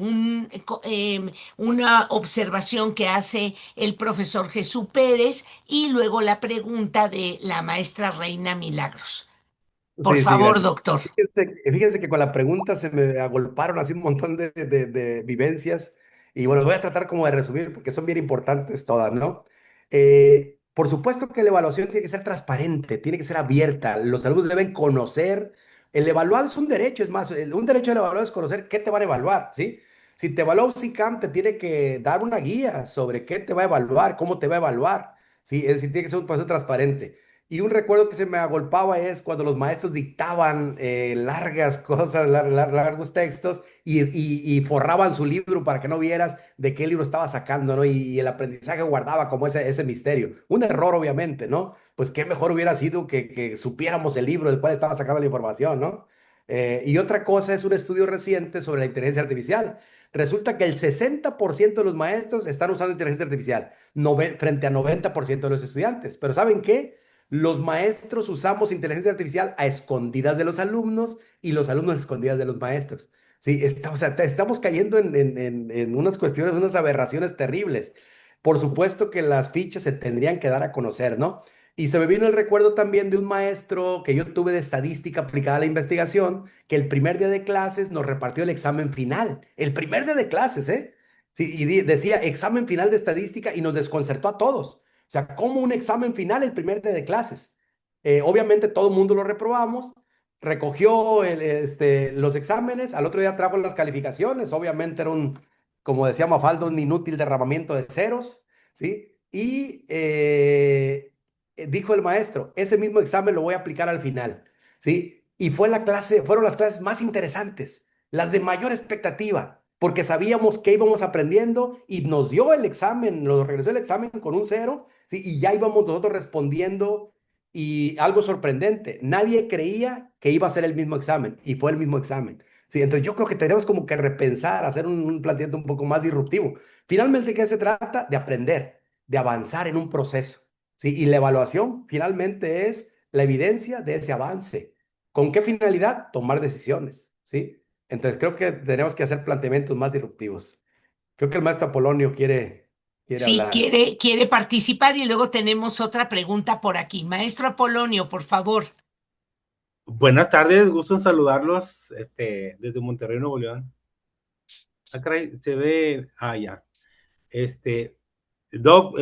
una observación que hace el profesor Jesús Pérez y luego la pregunta de la maestra Reina Milagros? Por Sí, sí, favor, gracias. doctor. Fíjense que con la pregunta se me agolparon así un montón de vivencias y bueno, voy a tratar como de resumir porque son bien importantes todas, ¿no? Por supuesto que la evaluación tiene que ser transparente, tiene que ser abierta, los alumnos deben conocer, el evaluado es un derecho, es más, un derecho del evaluado es conocer qué te van a evaluar, ¿sí? Si te evalúa UCICAM, te tiene que dar una guía sobre qué te va a evaluar, cómo te va a evaluar, ¿sí? Es decir, tiene que ser un proceso transparente. Y un recuerdo que se me agolpaba es cuando los maestros dictaban largas cosas, largos textos y forraban su libro para que no vieras de qué libro estaba sacando, ¿no? Y el aprendizaje guardaba como ese misterio. Un error, obviamente, ¿no? Pues qué mejor hubiera sido que supiéramos el libro del cual estaba sacando la información, ¿no? Y otra cosa es un estudio reciente sobre la inteligencia artificial. Resulta que el 60% de los maestros están usando inteligencia artificial frente a 90% de los estudiantes. Pero ¿saben qué? Los maestros usamos inteligencia artificial a escondidas de los alumnos y los alumnos a escondidas de los maestros. Sí, o sea, estamos cayendo en unas cuestiones, unas aberraciones terribles. Por supuesto que las fichas se tendrían que dar a conocer, ¿no? Y se me vino el recuerdo también de un maestro que yo tuve de estadística aplicada a la investigación, que el primer día de clases nos repartió el examen final. El primer día de clases, ¿eh? Sí, y decía examen final de estadística y nos desconcertó a todos. O sea, como un examen final el primer día de clases. Obviamente todo el mundo lo reprobamos, recogió los exámenes, al otro día trajo las calificaciones, obviamente era un, como decía Mafalda, un inútil derramamiento de ceros, ¿sí? Y dijo el maestro, ese mismo examen lo voy a aplicar al final, ¿sí? Y fueron las clases más interesantes, las de mayor expectativa, porque sabíamos que íbamos aprendiendo y nos dio el examen, nos regresó el examen con un cero, ¿sí? Y ya íbamos nosotros respondiendo y algo sorprendente, nadie creía que iba a ser el mismo examen y fue el mismo examen. Sí, entonces yo creo que tenemos como que repensar, hacer un planteamiento un poco más disruptivo. Finalmente, ¿qué se trata? De aprender, de avanzar en un proceso. ¿Sí? Y la evaluación finalmente es la evidencia de ese avance. ¿Con qué finalidad? Tomar decisiones. ¿Sí? Entonces creo que tenemos que hacer planteamientos más disruptivos. Creo que el maestro Apolonio quiere Sí, hablar. quiere participar y luego tenemos otra pregunta por aquí. Maestro Apolonio, por favor. Buenas tardes, gusto en saludarlos, desde Monterrey, Nuevo León. Ah, caray, se ve, ya. Este, Doc,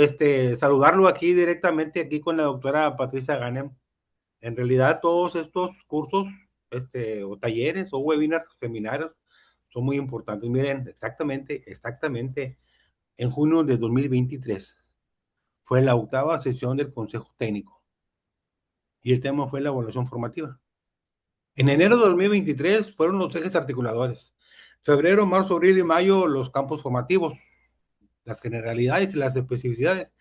saludarlo aquí directamente aquí con la doctora Patricia Ganem. En realidad, todos estos cursos, o talleres, o webinars, seminarios, son muy importantes. Miren, exactamente, en junio de 2023 fue la 8ª sesión del Consejo Técnico y el tema fue la evaluación formativa. En enero de 2023 fueron los ejes articuladores. Febrero, marzo, abril y mayo, los campos formativos, las generalidades y las especificidades.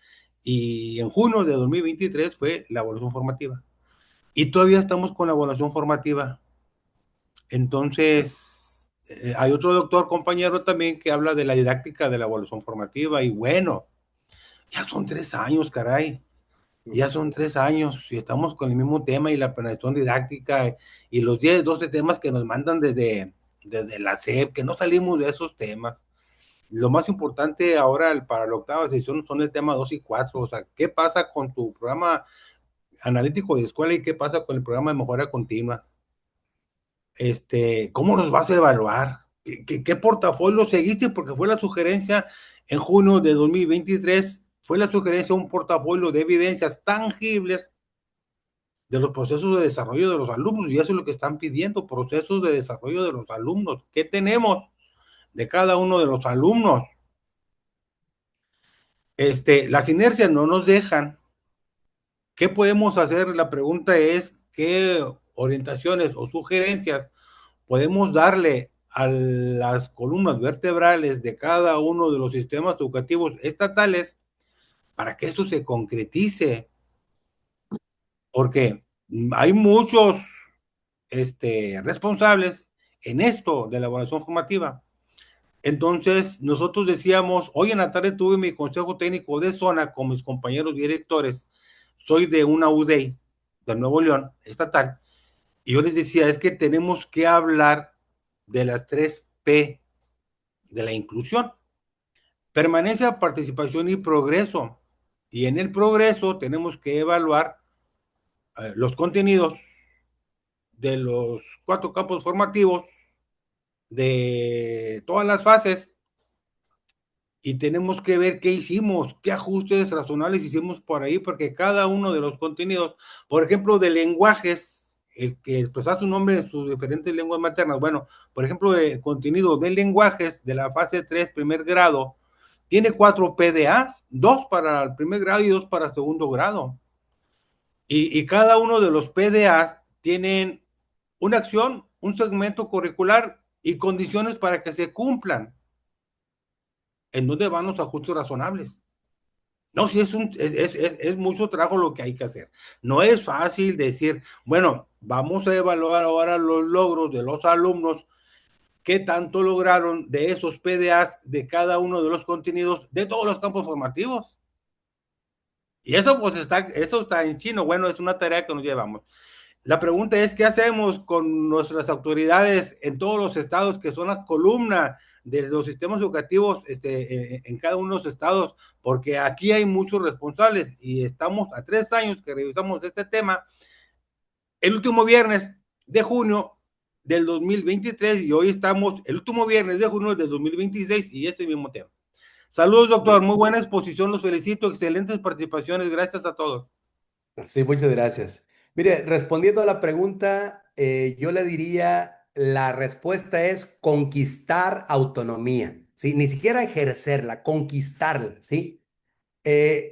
Y en junio de 2023 fue la evaluación formativa. Y todavía estamos con la evaluación formativa. Entonces, hay otro doctor compañero también que habla de la didáctica de la evaluación formativa. Y bueno, ya son 3 años, caray. Ya son 3 años y estamos con el mismo tema y la planeación didáctica y los 10, 12 temas que nos mandan desde la SEP, que no salimos de esos temas. Lo más importante ahora para la 8ª sesión son el tema 2 y 4, o sea, ¿qué pasa con tu programa analítico de escuela y qué pasa con el programa de mejora continua? ¿Cómo nos vas a evaluar? ¿Qué portafolio seguiste? Porque fue la sugerencia en junio de 2023, fue la sugerencia un portafolio de evidencias tangibles de los procesos de desarrollo de los alumnos, y eso es lo que están pidiendo, procesos de desarrollo de los alumnos. ¿Qué tenemos de cada uno de los alumnos? Las inercias no nos dejan. ¿Qué podemos hacer? La pregunta es, ¿qué orientaciones o sugerencias podemos darle a las columnas vertebrales de cada uno de los sistemas educativos estatales para que esto se concretice? Porque hay muchos responsables en esto de la evaluación formativa. Entonces, nosotros decíamos, hoy en la tarde tuve mi consejo técnico de zona con mis compañeros directores, soy de una UDEI, de Nuevo León, estatal, y yo les decía, es que tenemos que hablar de las 3 P de la inclusión, permanencia, participación y progreso. Y en el progreso tenemos que evaluar los contenidos de los 4 campos formativos de todas las fases y tenemos que ver qué hicimos, qué ajustes razonables hicimos por ahí, porque cada uno de los contenidos, por ejemplo, de lenguajes, el que expresa su nombre en sus diferentes lenguas maternas, bueno, por ejemplo, el contenido de lenguajes de la fase 3, primer grado, tiene 4 PDAs, 2 para el primer grado y 2 para segundo grado. Y cada uno de los PDAs tienen una acción, un segmento curricular y condiciones para que se cumplan. ¿En dónde van los ajustes razonables? No, sí, es mucho trabajo lo que hay que hacer. No es fácil decir, bueno, vamos a evaluar ahora los logros de los alumnos, qué tanto lograron de esos PDAs de cada uno de los contenidos de todos los campos formativos. Y eso pues eso está en chino. Bueno, es una tarea que nos llevamos. La pregunta es, ¿qué hacemos con nuestras autoridades en todos los estados que son la columna de los sistemas educativos en cada uno de los estados? Porque aquí hay muchos responsables y estamos a 3 años que revisamos este tema. El último viernes de junio del 2023 y hoy estamos el último viernes de junio del 2026 y este mismo tema. Saludos, doctor. Muy buena exposición. Los felicito. Excelentes participaciones. Gracias a todos. Sí, muchas gracias. Mire, respondiendo a la pregunta, yo le diría, la respuesta es conquistar autonomía, ¿sí? Ni siquiera ejercerla, conquistarla, ¿sí?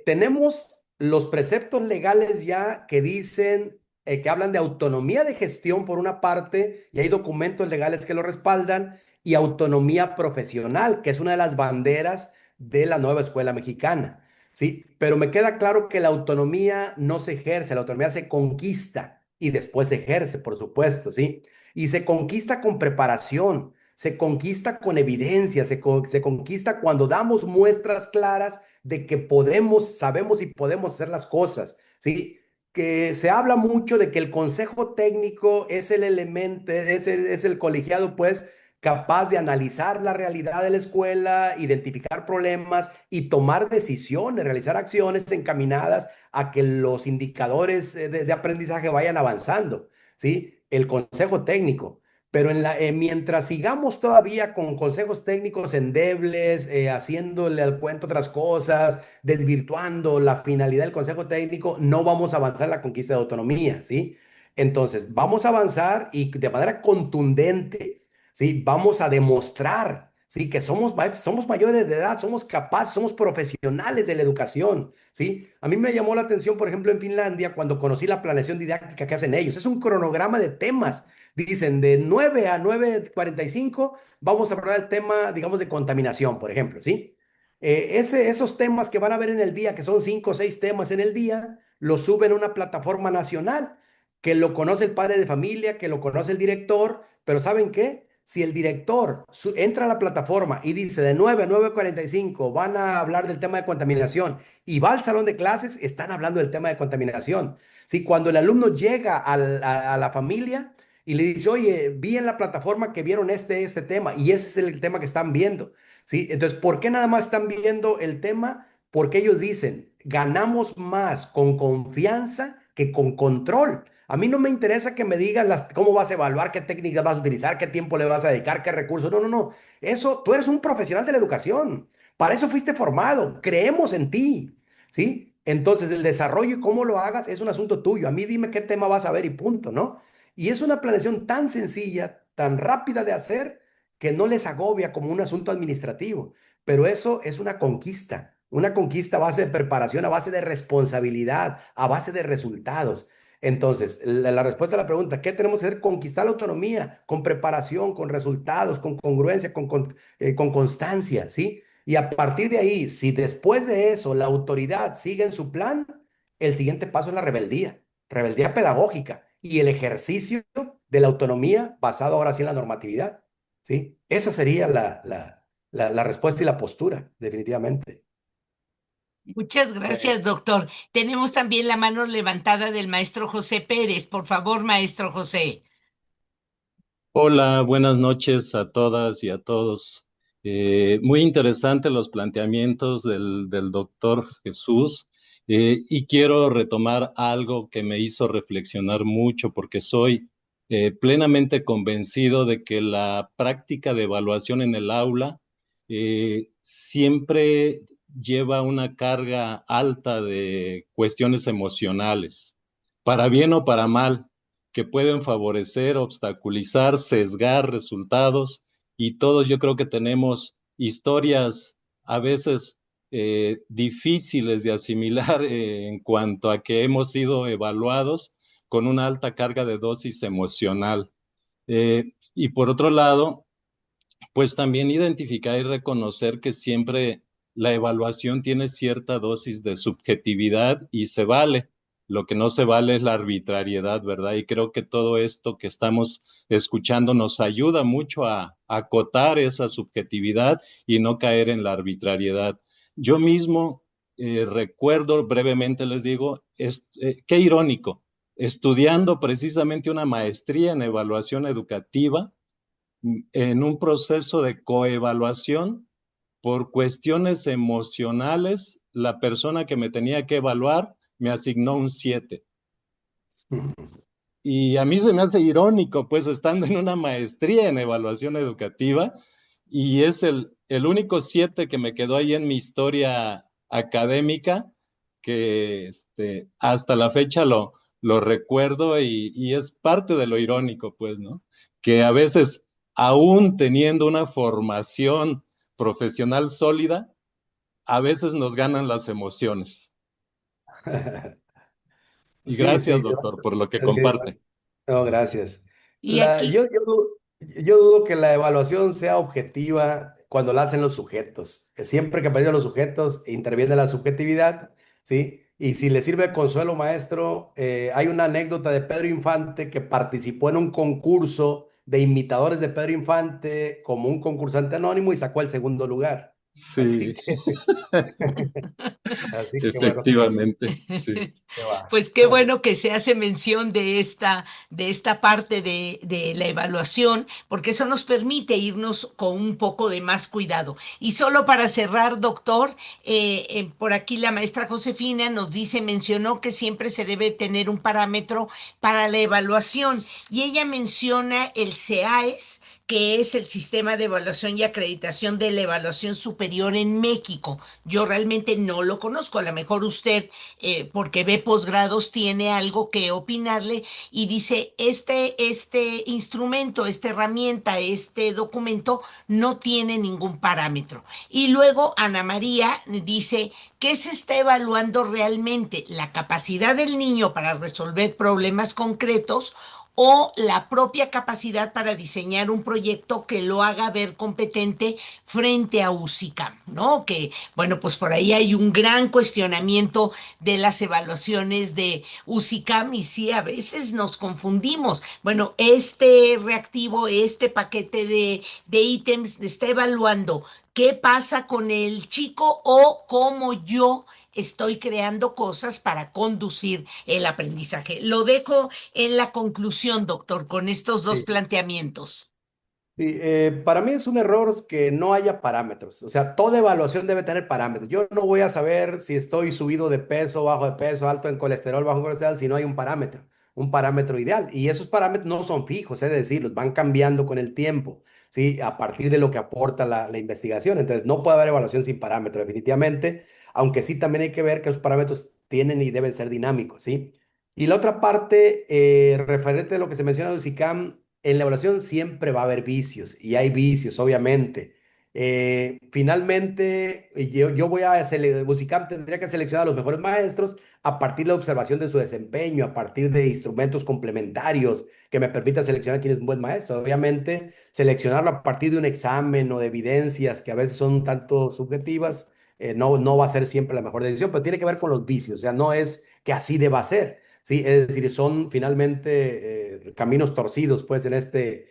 Tenemos los preceptos legales ya que dicen, que hablan de autonomía de gestión por una parte, y hay documentos legales que lo respaldan, y autonomía profesional, que es una de las banderas de la nueva escuela mexicana, ¿sí? Pero me queda claro que la autonomía no se ejerce, la autonomía se conquista y después se ejerce, por supuesto, ¿sí? Y se conquista con preparación, se conquista con evidencia, se conquista cuando damos muestras claras de que podemos, sabemos y podemos hacer las cosas, ¿sí? Que se habla mucho de que el consejo técnico es el elemento, es el colegiado, pues, capaz de analizar la realidad de la escuela, identificar problemas y tomar decisiones, realizar acciones encaminadas a que los indicadores de aprendizaje vayan avanzando, ¿sí? El consejo técnico. Pero mientras sigamos todavía con consejos técnicos endebles, haciéndole al cuento otras cosas, desvirtuando la finalidad del consejo técnico, no vamos a avanzar en la conquista de autonomía, ¿sí? Entonces, vamos a avanzar y de manera contundente, ¿sí? Vamos a demostrar, ¿sí? Que somos mayores de edad, somos capaces, somos profesionales de la educación, ¿sí? A mí me llamó la atención, por ejemplo, en Finlandia, cuando conocí la planeación didáctica que hacen ellos. Es un cronograma de temas. Dicen de 9 a 9:45 vamos a hablar del tema, digamos, de contaminación, por ejemplo, ¿sí? Esos temas que van a ver en el día, que son 5 o 6 temas en el día, los suben a una plataforma nacional que lo conoce el padre de familia, que lo conoce el director, pero ¿saben qué? Si el director entra a la plataforma y dice de 9 a 9:45 van a hablar del tema de contaminación y va al salón de clases, están hablando del tema de contaminación. Si cuando el alumno llega a la familia y le dice, oye, vi en la plataforma que vieron este tema y ese es el tema que están viendo, ¿sí? Entonces, ¿por qué nada más están viendo el tema? Porque ellos dicen, ganamos más con confianza que con control. A mí no me interesa que me digas cómo vas a evaluar, qué técnicas vas a utilizar, qué tiempo le vas a dedicar, qué recursos. No, no, no. Eso, tú eres un profesional de la educación. Para eso fuiste formado. Creemos en ti, ¿sí? Entonces, el desarrollo y cómo lo hagas es un asunto tuyo. A mí dime qué tema vas a ver y punto, ¿no? Y es una planeación tan sencilla, tan rápida de hacer, que no les agobia como un asunto administrativo. Pero eso es una conquista a base de preparación, a base de responsabilidad, a base de resultados. Entonces, la respuesta a la pregunta, ¿qué tenemos que hacer? Conquistar la autonomía con preparación, con resultados, con congruencia, con constancia, ¿sí? Y a partir de ahí, si después de eso la autoridad sigue en su plan, el siguiente paso es la rebeldía, rebeldía pedagógica y el ejercicio de la autonomía basado ahora sí en la normatividad, ¿sí? Esa sería la respuesta y la postura, definitivamente. Muchas Eh, gracias, doctor. Tenemos también la mano levantada del maestro José Pérez. Por favor, maestro José. Hola, buenas noches a todas y a todos. Muy interesantes los planteamientos del doctor Jesús, y quiero retomar algo que me hizo reflexionar mucho porque soy plenamente convencido de que la práctica de evaluación en el aula siempre lleva una carga alta de cuestiones emocionales, para bien o para mal, que pueden favorecer, obstaculizar, sesgar resultados, y todos yo creo que tenemos historias a veces difíciles de asimilar en cuanto a que hemos sido evaluados con una alta carga de dosis emocional. Y por otro lado, pues también identificar y reconocer que siempre la evaluación tiene cierta dosis de subjetividad y se vale. Lo que no se vale es la arbitrariedad, ¿verdad? Y creo que todo esto que estamos escuchando nos ayuda mucho a acotar esa subjetividad y no caer en la arbitrariedad. Yo mismo recuerdo brevemente, les digo, qué irónico, estudiando precisamente una maestría en evaluación educativa, en un proceso de coevaluación, por cuestiones emocionales, la persona que me tenía que evaluar me asignó un 7. Y a mí se me hace irónico, pues, estando en una maestría en evaluación educativa, y es el único 7 que me quedó ahí en mi historia académica, que hasta la fecha lo recuerdo, y es parte de lo irónico, pues, ¿no? Que a veces, aún teniendo una formación profesional sólida, a veces nos ganan las emociones. Y Sí, gracias, sí, doctor, por lo que ok, comparte. no, gracias. Y aquí, Yo dudo que la evaluación sea objetiva cuando la hacen los sujetos. Que siempre que aparecen los sujetos interviene la subjetividad, ¿sí? Y si le sirve de consuelo, maestro, hay una anécdota de Pedro Infante que participó en un concurso de imitadores de Pedro Infante como un concursante anónimo y sacó el segundo lugar. Así Sí, que, así que bueno, efectivamente, sí. se va. pues qué bueno que se hace mención de esta parte de la evaluación, porque eso nos permite irnos con un poco de más cuidado. Y solo para cerrar, doctor, por aquí la maestra Josefina nos dice, mencionó que siempre se debe tener un parámetro para la evaluación, y ella menciona el CEAES, que es el Sistema de Evaluación y Acreditación de la Evaluación Superior en México. Yo realmente no lo conozco, a lo mejor usted, porque ve posgrados, tiene algo que opinarle, y dice, este instrumento, esta herramienta, este documento no tiene ningún parámetro. Y luego Ana María dice, ¿qué se está evaluando realmente? ¿La capacidad del niño para resolver problemas concretos o la propia capacidad para diseñar un proyecto que lo haga ver competente frente a UCICAM, ¿no? Que, bueno, pues por ahí hay un gran cuestionamiento de las evaluaciones de UCICAM, y sí, a veces nos confundimos. Bueno, este reactivo, este paquete de ítems está evaluando qué pasa con el chico o cómo yo estoy creando cosas para conducir el aprendizaje. Lo dejo en la conclusión, doctor, con estos dos Sí. planteamientos. Sí, para mí es un error que no haya parámetros. O sea, toda evaluación debe tener parámetros. Yo no voy a saber si estoy subido de peso, bajo de peso, alto en colesterol, bajo en colesterol, si no hay un parámetro ideal. Y esos parámetros no son fijos, es decir, los van cambiando con el tiempo, ¿sí? A partir de lo que aporta la investigación. Entonces, no puede haber evaluación sin parámetros, definitivamente, aunque sí también hay que ver que los parámetros tienen y deben ser dinámicos, ¿sí? Y la otra parte, referente a lo que se menciona de USICAM, en la evaluación siempre va a haber vicios y hay vicios, obviamente. Finalmente, yo voy a Busicam tendría que seleccionar a los mejores maestros a partir de la observación de su desempeño, a partir de instrumentos complementarios que me permitan seleccionar quién es un buen maestro. Obviamente, seleccionarlo a partir de un examen o de evidencias que a veces son un tanto subjetivas, no va a ser siempre la mejor decisión, pero tiene que ver con los vicios, o sea, no es que así deba ser. Sí, es decir, son finalmente caminos torcidos, pues, en este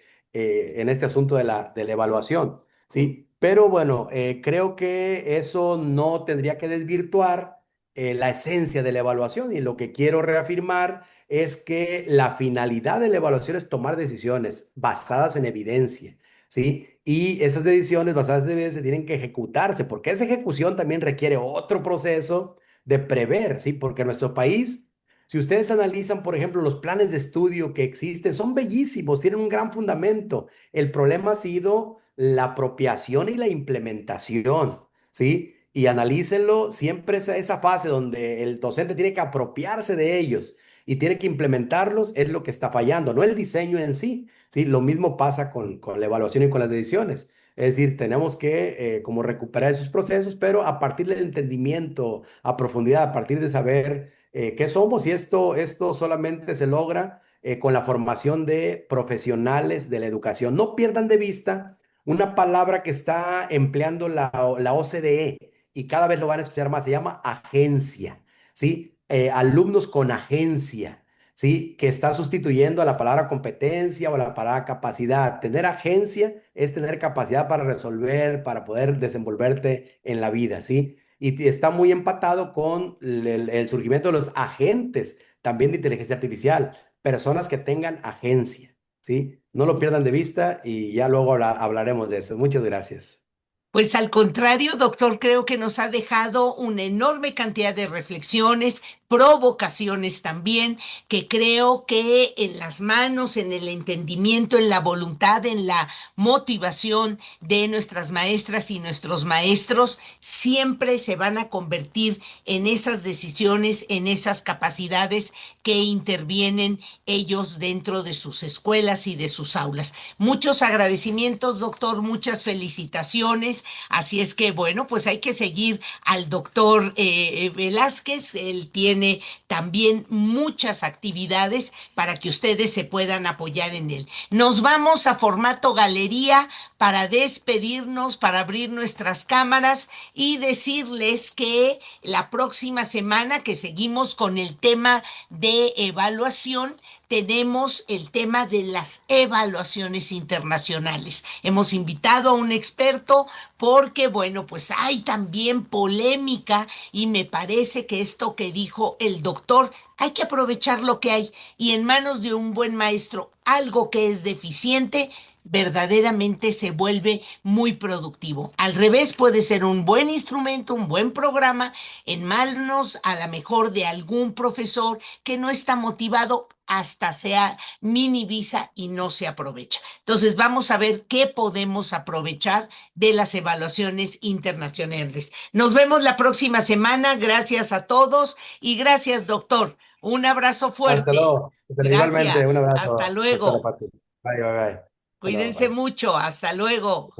asunto de la evaluación, ¿sí? Pero bueno, creo que eso no tendría que desvirtuar la esencia de la evaluación y lo que quiero reafirmar es que la finalidad de la evaluación es tomar decisiones basadas en evidencia, ¿sí? Y esas decisiones basadas en evidencia tienen que ejecutarse, porque esa ejecución también requiere otro proceso de prever, ¿sí? Porque en nuestro país si ustedes analizan, por ejemplo, los planes de estudio que existen, son bellísimos, tienen un gran fundamento. El problema ha sido la apropiación y la implementación, ¿sí? Y analícenlo, siempre esa fase donde el docente tiene que apropiarse de ellos y tiene que implementarlos, es lo que está fallando, no el diseño en sí, ¿sí? Lo mismo pasa con la evaluación y con las decisiones. Es decir, tenemos que como recuperar esos procesos, pero a partir del entendimiento a profundidad, a partir de saber qué somos y esto solamente se logra con la formación de profesionales de la educación. No pierdan de vista una palabra que está empleando la OCDE y cada vez lo van a escuchar más, se llama agencia, ¿sí? Alumnos con agencia, ¿sí? Que está sustituyendo a la palabra competencia o a la palabra capacidad. Tener agencia es tener capacidad para resolver, para poder desenvolverte en la vida, ¿sí? y está muy empatado con el surgimiento de los agentes también de inteligencia artificial, personas que tengan agencia, ¿sí? No lo pierdan de vista y ya luego hablaremos de eso. Muchas gracias. Pues al contrario, doctor, creo que nos ha dejado una enorme cantidad de reflexiones, provocaciones también, que creo que en las manos, en el entendimiento, en la voluntad, en la motivación de nuestras maestras y nuestros maestros, siempre se van a convertir en esas decisiones, en esas capacidades que intervienen ellos dentro de sus escuelas y de sus aulas. Muchos agradecimientos, doctor, muchas felicitaciones. Así es que, bueno, pues hay que seguir al doctor Velázquez. Él tiene también muchas actividades para que ustedes se puedan apoyar en él. Nos vamos a formato galería para despedirnos, para abrir nuestras cámaras y decirles que la próxima semana que seguimos con el tema de evaluación, tenemos el tema de las evaluaciones internacionales. Hemos invitado a un experto porque, bueno, pues hay también polémica y me parece que esto que dijo el doctor, hay que aprovechar lo que hay y en manos de un buen maestro, algo que es deficiente, verdaderamente se vuelve muy productivo. Al revés, puede ser un buen instrumento, un buen programa, en manos a lo mejor de algún profesor que no está motivado, hasta se minimiza y no se aprovecha. Entonces, vamos a ver qué podemos aprovechar de las evaluaciones internacionales. Nos vemos la próxima semana. Gracias a todos y gracias, doctor. Un abrazo Hasta fuerte. luego. Igualmente, un Gracias. Hasta abrazo, doctora luego. Pati. Bye, bye, bye. Hasta luego, Cuídense bye. mucho. Hasta luego.